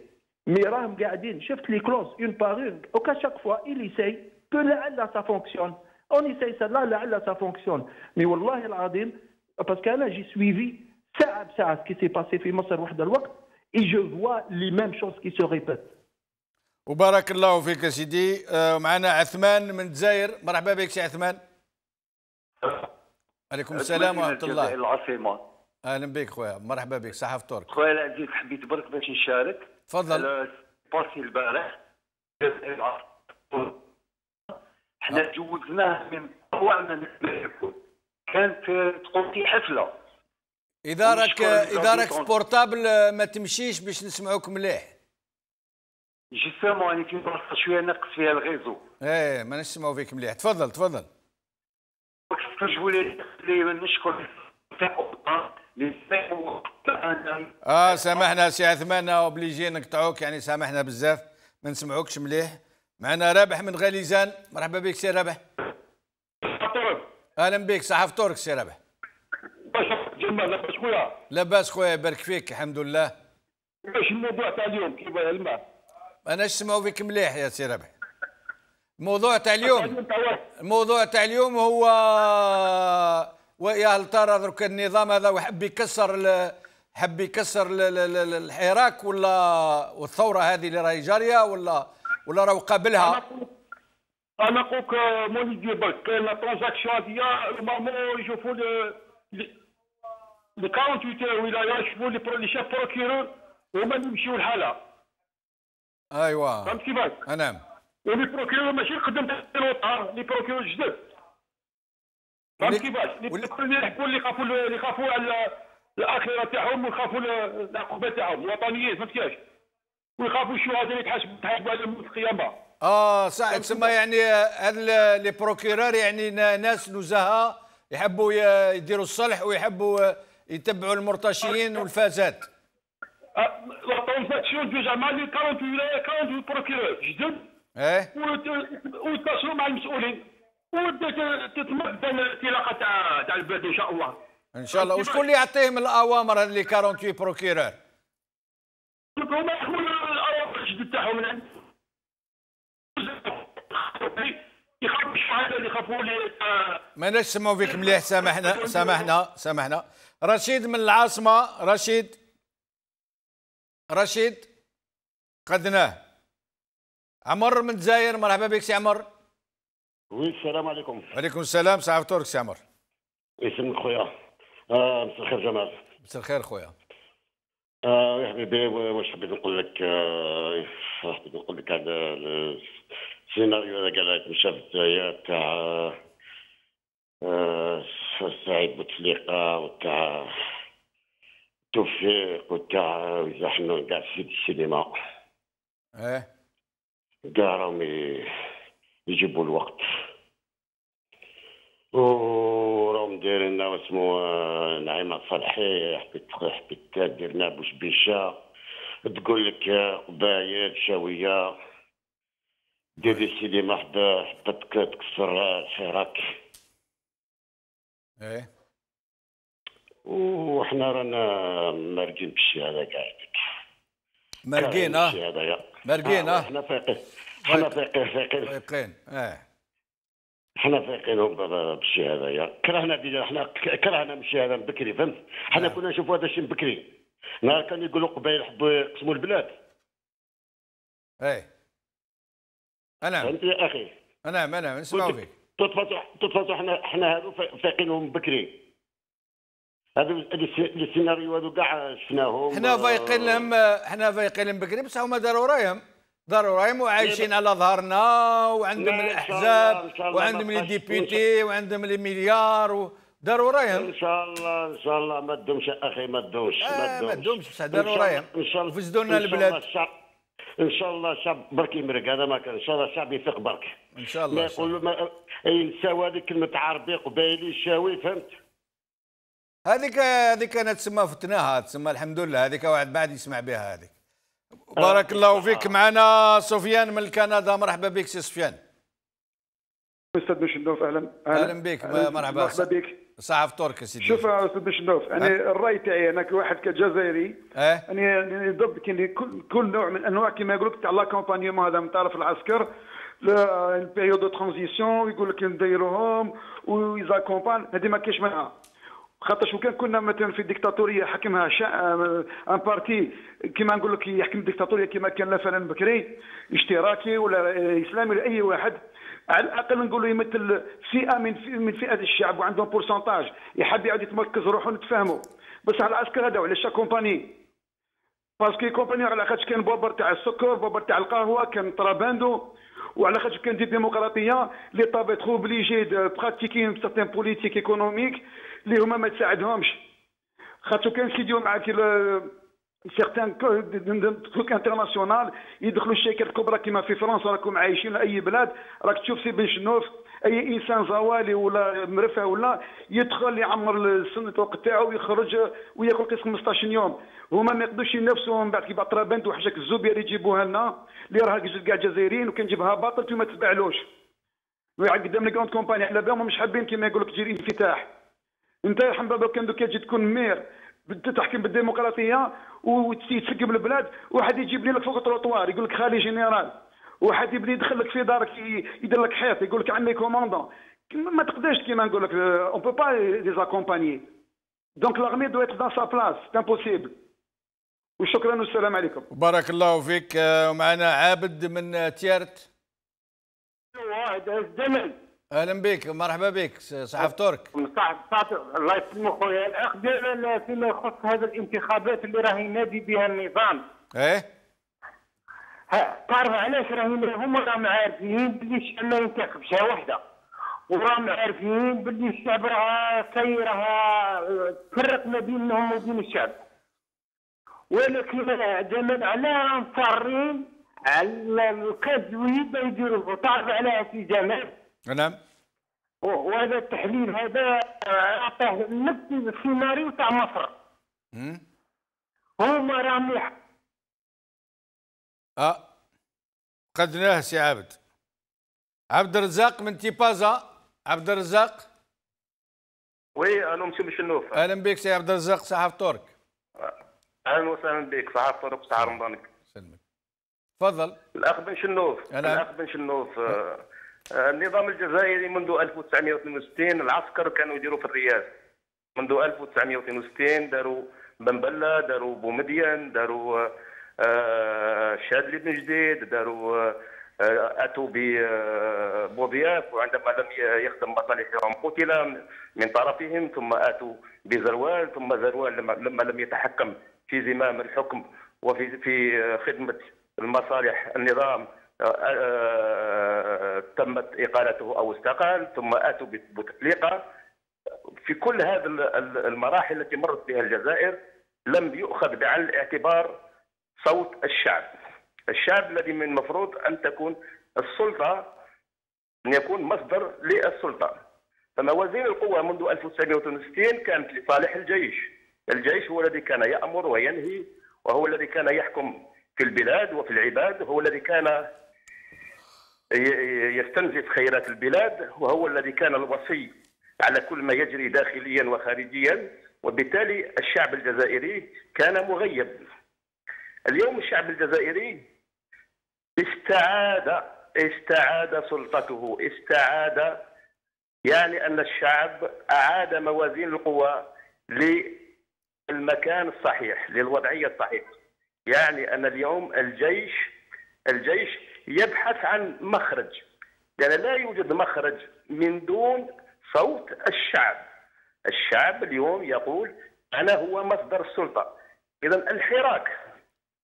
M: مي راهم قاعدين شفت لي كلوز اون باغ اون اوكا شاك فوا إلي ساي كو لعل سا فونكسيون اون يساي سلا لعل سا فونكسيون. مي والله العظيم باسكو انا جي سويفي ساعه بساعه سكي سي باسي في مصر وحده الوقت اي جو فوا لي ميم شوز كي سو ريبيت.
A: وبارك الله فيك يا سيدي. معنا عثمان من الجزائر. مرحبا بك سي عثمان. عليكم السلام ورحمه الله.
N: العاصمه.
A: اهلا بك خويا، مرحبا بك، صحه فطورك.
N: خويا العزيز حبيت برك باش نشارك.
A: تفضل.
N: باسي البارح حنا تجوزناه من طوع ما نسمعكم، كانت تقول في حفله.
A: اذا راك سبورتابل ما تمشيش باش نسمعوك مليح.
N: جوستومون راني في بلاصه شويه ناقص فيها الغيزو.
A: ايه ما نسمعوا فيك مليح. تفضل تفضل.
N: نشكر
A: سامحنا سي عثمان، اوبليجي نقطعوك، يعني سامحنا بزاف ما نسمعوكش مليح. معنا رابح من غليزان. مرحبا بك سي رابح. اهلا بك، صحه فطورك سي رابح.
O: لاباس خويا؟
A: لاباس خويا، يبارك فيك، الحمد لله.
O: واش الموضوع تاع اليوم كيف الماء؟
A: انا نسمعوا فيك مليح يا سي رابح. الموضوع تاع اليوم هو يا هل ترى درك النظام هذا وحب يكسر الحراك والثوره هذه اللي راهي جاريه ولا راهو قابلها؟
O: انا نقولك موني دير برك كاين لا ترانزاكسيون هذه نورمالمون يشوفوا لي 48 اور ولا يشوفوا لي شاف بروكيرور هما اللي يمشيو الحاله.
A: ايوا
O: فهمت كيفاش؟
A: نعم.
O: ولي بروكيرور ماشي القدم تاع الوطن، لي بروكيرور جدد. فهمت كيفاش؟ لي بروكيرور اللي يخافوا على الاخره تاعهم ويخافوا العقوبه تاعهم، وطنيين فهمت كيفاش؟ ويخافوا الشهداء اللي يتحاسبوا عليهم في القيامه.
A: صح. تسمى يعني هاد لي بروكيرور يعني ناس نزهه يحبوا يديروا الصلح ويحبوا يتبعوا المرتشيين والفاسات.
O: لا ترانزاكسيون دوجا مع لي 48 بروكيرور جدد. ويتصلوا مع المسؤولين وتتمدن الانطلاقه تاع البلاد ان شاء الله.
A: ان شاء الله. وشكون اللي يعطيهم الاوامر هذ لي 48 بروكيرور؟
O: هما يحملوا الاوامر الجدد تاعهم من عند يخافوا الشهداء اللي يخافوا
A: ما نسمعوا فيك مليح. سامحنا. رشيد من العاصمه. رشيد قدناه. عمر من الجزائر. مرحبا بك سي عمر.
P: وي السلام عليكم.
A: وعليكم السلام، صحه فطورك سي عمر.
P: يسلمك خويا. مساء الخير جمال.
A: مساء الخير خويا.
P: يا حبيبي واش حبيت نقول لك على السيناريو هذا قال لك مشى في الجزائر تاع سعيد بوتفليقه وتاع توفيق وتاع زحنون كاع سيد السينما. كاع راهم يجيبوا الوقت وراهم دايرين لنا واسمو نعيمة صالحي حبيت دير لنا بوشبيشه تقول لك قبايل شاويه دير لي سينما حتى تكسر الحراك. وحنا رانا مارقين بالشي هذا قاعدك.
A: مارقين مارقين
P: حنا فايقين. حنا فايقين. حنا فايقين بالشي هذايا. كرهنا من الشيء هذا من بكري فهمت. حنا كنا نشوفوا هذا الشيء من بكري. نهار كانوا يقولوا قبائل يحبوا يقسموا البلاد.
A: انا
P: فهمت يا اخي.
A: انا نسمعوا فيك.
P: تتفاصوا حنا هذو فايقينهم من بكري. هذا السيناريو هذو كاع شفناهم.
A: حنا فايقين لهم بكري بصح هما داروا رايهم وعايشين على ظهرنا وعندهم الاحزاب وعندهم لي ديبيتي وعندهم لي مليار وداروا رايهم.
P: ان شاء الله ما تدومش اخي ما تدومش
A: بصح داروا رايهم وفسدوا لنا البلاد.
P: ان شاء الله الشعب برك يمرق. هذا ما كان. ان شاء الله الشعب يفيق برك.
A: ان شاء الله.
P: ما يقول ينساو هذيك كلمه عربي قبايلي شاوي فهمت.
A: هذيك انا تسمى فتناها، تسمى الحمد لله. هذيك واحد بعد يسمع بها هذيك. بارك الله فيك. معنا سفيان من كندا. مرحبا بك سي سفيان.
Q: استاذ بن شنوف
A: اهلا بك. مرحبا
Q: بك.
A: صحف تركي سيدي.
Q: شوف استاذ بن شنوف، يعني الراي تاعي انا كواحد كجزائري يعني ضد كل نوع من انواع كما يقول لك تاع لاكومبانيمون هذا من طرف العسكر البيريود دو ترانزيسيون ويقول لك نديروهم ويزاكومبان، هذه ما كاينش منها. خاطر شو كنا مثلا في الديكتاتوريه حكمها ان بارتي كما نقول لك يحكم الديكتاتوريه كما كان مثلا بكري اشتراكي ولا اسلامي ولا اي واحد، على الاقل نقولوا يمثل فئه من فئه الشعب وعندهم بورسنتاج يحب يعود يتمركز روحه نتفاهموا. بس على العسكر هذا وعلاش كومباني؟ باسكو كومباني على خاطر كان بوبر تاع السكر، بوبر تاع القهوه، كان طراباندو، وعلى خاطر كان دي ديمقراطيه لي طاب اترو اوبليجي دو براتيكي سيغتان بوليتيك ايكونوميك اللي هما ما تساعدهمش. خاطر كان سيديو معاك سيغتان تروك انترناسيونال يدخلوا الشركات الكبرى كما في فرنسا راكم عايشين اي بلاد، راك تشوف سي بن شنوف اي انسان زوالي ولا مرفه ولا يدخل يعمر السنه الوقت تاعو ويخرج وياكل قسط 15 يوم. هما ما يقدروش ينافسوا من بعد كيبقى طرابنت وحاجه الزوبيا اللي يجيبوها لنا اللي راها كاع جزائريين وكنجيبها باطل وما تتباعلوش. ويعاد قدام لي كونت كومباني على بالهم مش حابين كما يقول لك تجي انفتاح. انت يا حمد كان دوك تجي تكون مير تحكم بالديمقراطيه وتسقم البلاد، واحد يجيب لي لك فوق التروطوار يقول لك خالي جنرال، واحد يبدا يدخل لك في دارك يدير لك حيط يقول لك عندي كوموندون. ما تقدرش كيما نقول لك اون بو با لي زاكومباني. دونك لاغمي دو ايتر دان سا بلاس سي امبوسيبل. وشكرا والسلام عليكم.
A: بارك الله فيك. ومعنا عابد من تيارت. اهلا بك. مرحبا بك. صحف ترك.
R: صحف الله يسلمك خويا. الاخ ديال فيما يخص هذه الانتخابات اللي راهي ينادي بها النظام. تعرف علاش هما راهم عارفين باللي الشعب ما ينتخبش وحده، وراهم عارفين باللي الشعب راه راه تفرق ما بينهم وبين الشعب. ولكن جمال على مصرين على الكذويب يديروا. تعرف على سي جمال؟
A: نعم.
R: وهذا التحليل هذا عطاه نفس السيناريو تاع مصر. هما راهم
A: قدناه سي عبد. عبد الرزاق من تيبازا. عبد الرزاق.
S: وي الو مسيو بشنوف.
A: اهلا بك سي عبد الرزاق. صحف ترك.
S: اهلا وسهلا بك. صحف ترك وسهلا رمضانك.
A: سلمك. تفضل.
S: الاخ بن شنوف. الاخ بن شنوف النظام الجزائري منذ 1962 العسكر كانوا يديروا في الرئاسه. منذ 1962 داروا بنبله، داروا بومدين، داروا شادلي بن جديد، داروا اتوا ببوضياف، وعندما لم يخدم مصالحهم قتل من طرفهم، ثم اتوا بزروال، ثم زروال لما لم يتحكم في زمام الحكم وفي خدمه المصالح النظام تمت اقالته او استقال، ثم اتوا بتطليقه. في كل هذه المراحل التي مرت بها الجزائر لم يؤخذ بعين الاعتبار صوت الشعب. الشعب الذي من المفروض ان تكون السلطه ان يكون مصدر للسلطه. فموازين القوى منذ 1962 كانت لصالح الجيش. الجيش هو الذي كان يأمر وينهي، وهو الذي كان يحكم في البلاد وفي العباد، وهو الذي كان يستنزف خيرات البلاد، وهو الذي كان الوصي على كل ما يجري داخليا وخارجيا، وبالتالي الشعب الجزائري كان مغيب. اليوم الشعب الجزائري استعاد سلطته، يعني أن الشعب أعاد موازين القوى للمكان الصحيح، للوضعية الصحيحة. يعني أن اليوم الجيش يبحث عن مخرج، لأن لا يوجد مخرج من دون صوت الشعب. الشعب اليوم يقول أنا هو مصدر السلطة. إذا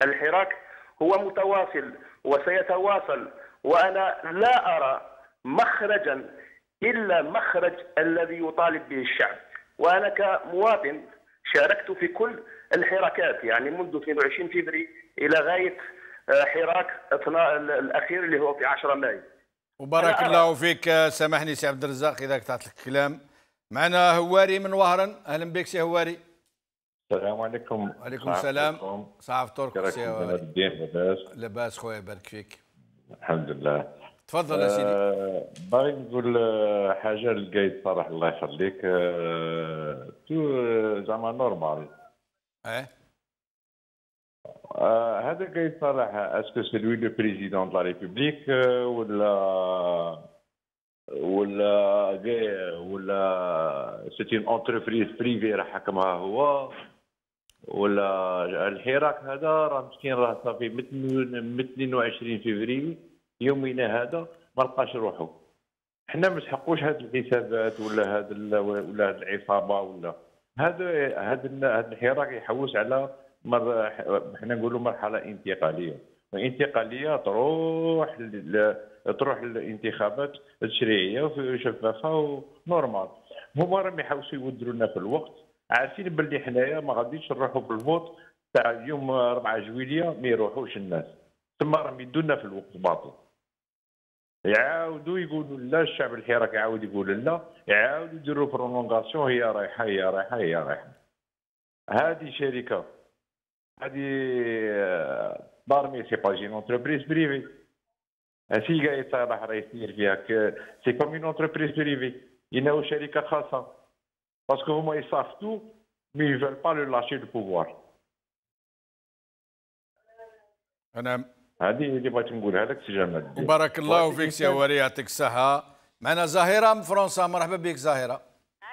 S: الحراك هو متواصل وسيتواصل، وأنا لا أرى مخرجا إلا مخرج الذي يطالب به الشعب. وأنا كمواطن شاركت في كل الحراكات، يعني منذ 22 فبراير إلى غاية حراك الأخير اللي هو في 10 مايو.
A: وبارك الله فيك. سامحني سي عبد الرزاق إذا قطعت لك الكلام. معنا هواري من وهران. أهلا بك سي هواري.
T: السلام عليكم.
A: وعليكم السلام. صحف ترك سي هواري.
T: لاباس؟
A: لاباس خويا بارك فيك.
T: الحمد لله.
A: تفضل يا سيدي.
T: باغي نقول حاجه للقايد صالح الله يخليك. تو زعما نورمال. هذا قايد صالح اسكو سي لوي لو بريزيدون دو لا ريبوبليك ولا سيتي اون انتربريز بريفي راه حكمها هو، ولا الحراك هذا راه مسكين راه صافي من 22 فبراير يومنا هذا ما لقاش روحو. حنا ما نسحقوش هاد الحسابات ولا هاد العصابه ولا هذا الحراك يحوس على حنا نقولوا مرحله انتقاليه، والانتقاليه تروح للانتخابات التشريعيه وشفافه ونورمال. هما راهم يحاولوا يودروا لنا في الوقت، عارفين باللي حنايا ما غاديش نروحوا بالفوت تاع يوم 4 جويلية ما يروحوش الناس، تما راهم يدونا في الوقت باطل. يعاودوا يقولوا لا، الشعب الحراك يعاود يقول لا، يعاودوا يديروا برولونغاسيون، هي رايحه هي رايحه هي رايحه. هذه شركه، هذه دارمي سي با جين اونتربريز بريفي. هادشي قايد صالح راه يسير فيها سي كوم اون اونتربريز بريفي، انه شركه خاصه باسكو هما يصافتوا مي يفال با لو لاشي دو بوفوار.
A: انا
T: هذه اللي بغيت نقولها لك سي جمال.
A: بارك الله فيك سي وري، يعطيك الصحة. معنا زاهرة من فرنسا، مرحبا بك زاهرة.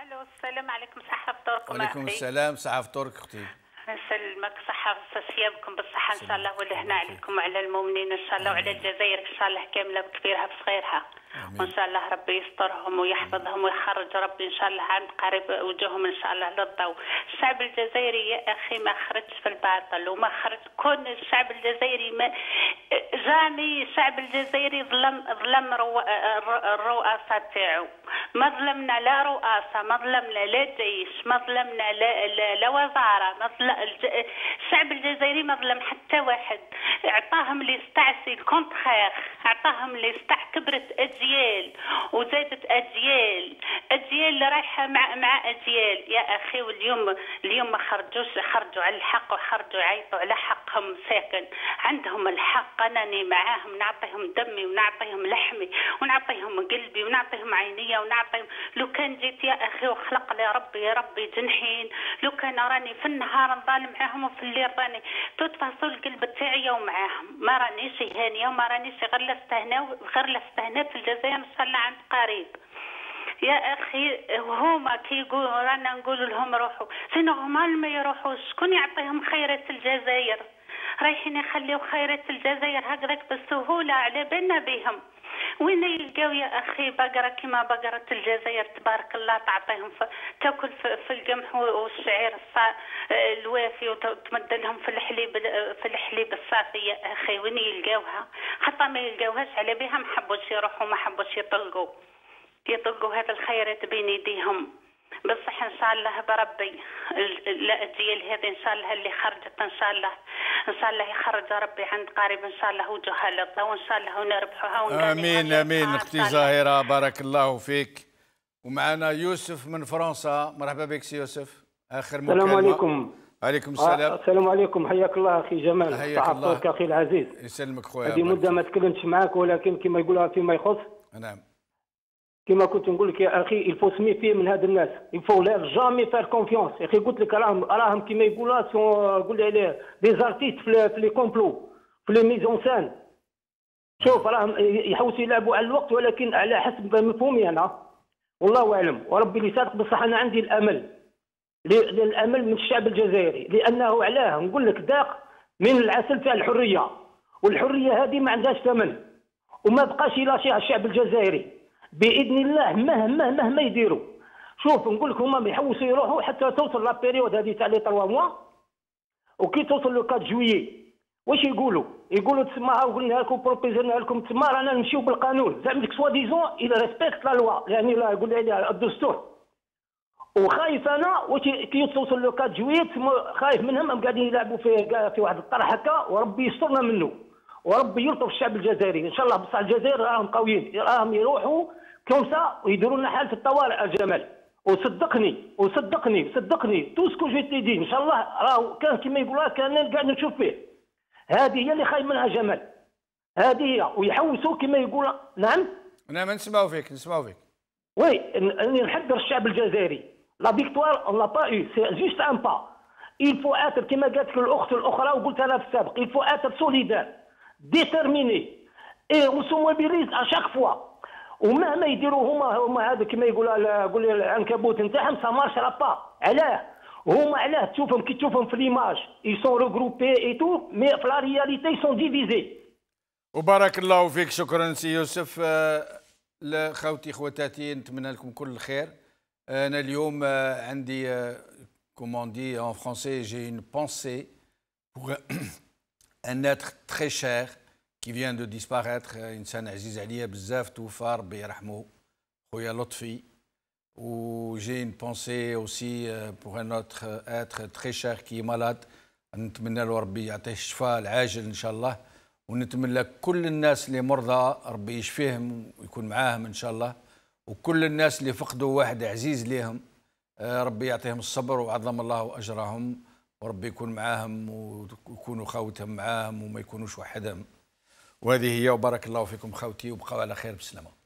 U: الو السلام عليكم، صحة فطوركم.
A: وعليكم السلام، صحة فطورك اختي.
U: نسلمك، صحة ثيابكم بالصحة ان شاء الله، والهنا عليكم وعلى المؤمنين ان شاء الله، وعلى الجزائر ان شاء الله كاملة بكبيرها بصغيرها، وان شاء الله ربي يسترهم ويحفظهم ويخرج ربي ان شاء الله عند قريب وجوههم ان شاء الله للضوء. الشعب الجزائري يا اخي ما خرجش في الباطل، وما خرج كون الشعب الجزائري ما جامي الشعب الجزائري ظلم الرؤساء تاعو، ما ظلمنا لا رؤاسة، ما ظلمنا لا جيش، ما ظلمنا لا وزارة، الشعب الجزائري ما ظلم حتى واحد. اعطاهم لي ستعسي الكونتخير، اعطاهم لي ستع كبرت اجيال وزادت اجيال اللي رايحه مع اجيال يا اخي. واليوم ما خرجوا على الحق، وخرجوا يعيطوا على حقهم ساكن. عندهم الحق، انني معاهم نعطيهم دمي ونعطيهم لحمي ونعطيهم قلبي ونعطيهم عينيه ونعطيهم. لو كان جيت يا اخي وخلق لي يا ربي جنحين، لو كان راني في النهار نضال معاهم وفي الليل راني تطفصوا القلب تاعي ومعاهم. ما رانيش هانيه وما رانيش غير لاستهنا في الجزائر ان شاء الله عند قريب يا اخي. هما كي يقولوا رانا نقول لهم روحوا، سي نورمال ما يروحوش. شكون يعطيهم خيرات الجزائر؟ رايحين يخليو خيرات الجزائر هكذاك بالسهوله على بالنا بهم. وين يلقاو يا اخي بقره كما بقره الجزائر تبارك الله، تعطيهم تاكل في القمح والشعير الوافي، وتمد لهم في الحليب الصافي يا اخي. وين يلقاوها؟ حتى ما يلقاوهاش على بها ما حبوش يروحوا، ما حبوش يطلقوا هذا الخيرات بين يديهم. بصح ان شاء الله بربي الاجيال هذه ان شاء الله اللي خرجت ان شاء الله يخرج ربي عند قريب ان شاء الله وجهها للضوء، وان شاء الله ونربحوها.
A: امين امين اختي زاهره، بارك الله فيك. ومعنا يوسف من فرنسا، مرحبا بك سي يوسف. اخر مكالمه.
V: السلام عليكم.
A: وعليكم السلام.
V: السلام عليكم، حياك الله اخي جمال.
A: حياك الله
V: اخي العزيز.
A: يسلمك خويا.
V: هذه مده ما تكلمتش معاك، ولكن كما يقولها فيما يخص.
A: نعم.
V: كما كنت نقول لك يا اخي، الفو سمي فيه من هاد الناس، الفو جامي فار كونفيونس يا اخي. قلت لك راهم كما يقولوا قول لي دي زارتيست في لي كومبلو، في لي ميزون سان. شوف راهم يحوسوا يلعبوا على الوقت، ولكن على حسب مفهومي انا والله اعلم وربي اللي صادق. بصح انا عندي الامل من الشعب الجزائري، لانه علاه نقول لك ذاق من العسل تاع الحريه، والحريه هذه ما عندهاش ثمن، وما بقاش يلاشيها الشعب الجزائري باذن الله مهما يديروا. شوف نقول لك هما يحوسوا يروحوا حتى توصل لا بيريود هذه تاع لي 3 موا، وكي توصل لو 4 جويي واش يقولوا تسمى قلنا لكم بروبيزرنا لكم تسمى رانا نمشيو بالقانون، زعما ديك سوا ديزون الى ريسبكت لا لوا، يعني لا يقول لي الدستور. وخايف انا واش كي توصل لو 4 جويي تسمى خايف منهم قاعدين يلعبوا في واحد الطرح هكا، وربي يسترنا منه وربي يلطف الشعب الجزائري ان شاء الله. بصح الجزائر راهم قويين، راهم يروحوا كومسا ويديروا لنا حاله الطوارئ الجمال. وصدقني تو سكو جو تي دي ان شاء الله راه كان كما يقولوا كان قاعد نشوف فيه. هذه هي اللي خايف منها جمال. هذه هي، ويحوسوا كما يقول. نعم
A: نعم نسمعوا فيك نسمعوا فيك.
V: وي اني نحذر الشعب الجزائري، لا فيكتوار اون لا با يو سي جوست ان با. il faut être كما قالت لك الاخت الاخرى وقلت انا في السابق، il faut être solidaire déterminé et on se mobilise à chaque fois. ومهما يديروا هما هذا كما يقول العنكبوت نتاعهم سا مارشرا با. علاه؟ هما علاه تشوفهم كي تشوفهم في ليماج ils sont regroupés et tout mais في لا رياليتي ils sont divisés.
A: وبارك الله فيك. شكرا سي يوسف. خوتي خواتاتي نتمنى لكم كل الخير. انا اليوم عندي comme on dit en français, j'ai une pensée pour un être très cher qui vient de disparaître, إنسان عزيز عليا بزاف توفى ربي يرحمه خويا لطفي. و j'ai une pensée aussi pour un autre être très cher qui est malade. نتمنى له ربي يعطيه الشفاء العاجل إن شاء الله، ونتمنى كل الناس اللي مرضى ربي يشفيهم ويكون معاهم إن شاء الله، وكل الناس اللي فقدوا واحد عزيز ليهم ربي يعطيهم الصبر وعظم الله أجرهم، وربي يكون معاهم ويكونوا خوتهم معاهم وما يكونوش وحدهم. وهذه هي. وبارك الله فيكم خوتي، وبقوا على خير بسلامة.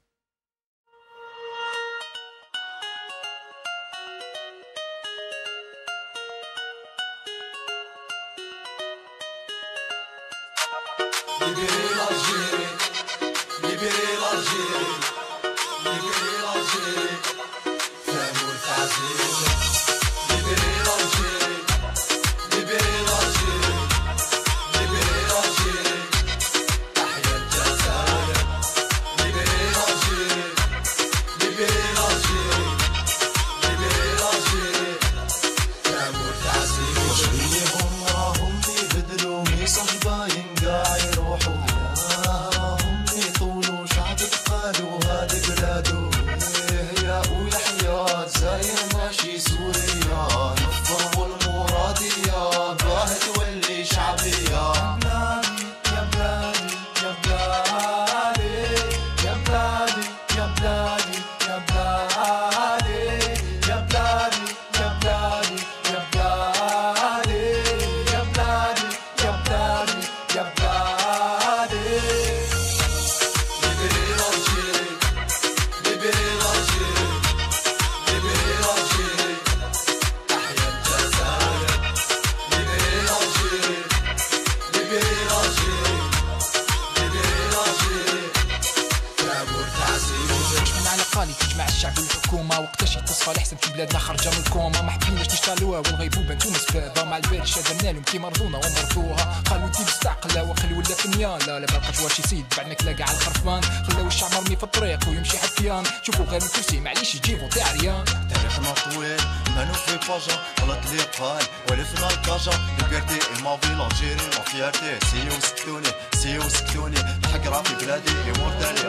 B: بلادنا خرجه من الكوما، ما حبيناش نشتغلوها والغيبوبه نتوما سبابه مع البال شدنا لهم كي مرضونا ومرضوها. قالوا تي مستعقله وخلي ولا فنيان، لا لا بقاش واش يصيد بعدنا كلاقى على الخرفان. خلاو الشعب مرمي في الطريق ويمشي حفيان، شوفوا غير الكرسي معليش يجيبوا تاع ريان.
D: تاريخنا طويل ما نوفي باجا غلط اللي قال ولفنا الكاجا. ليبرتي اي ما في لالجيري ما فيارتي سيو سكتوني سيو سكتوني الحق راه في بلادي يموت لي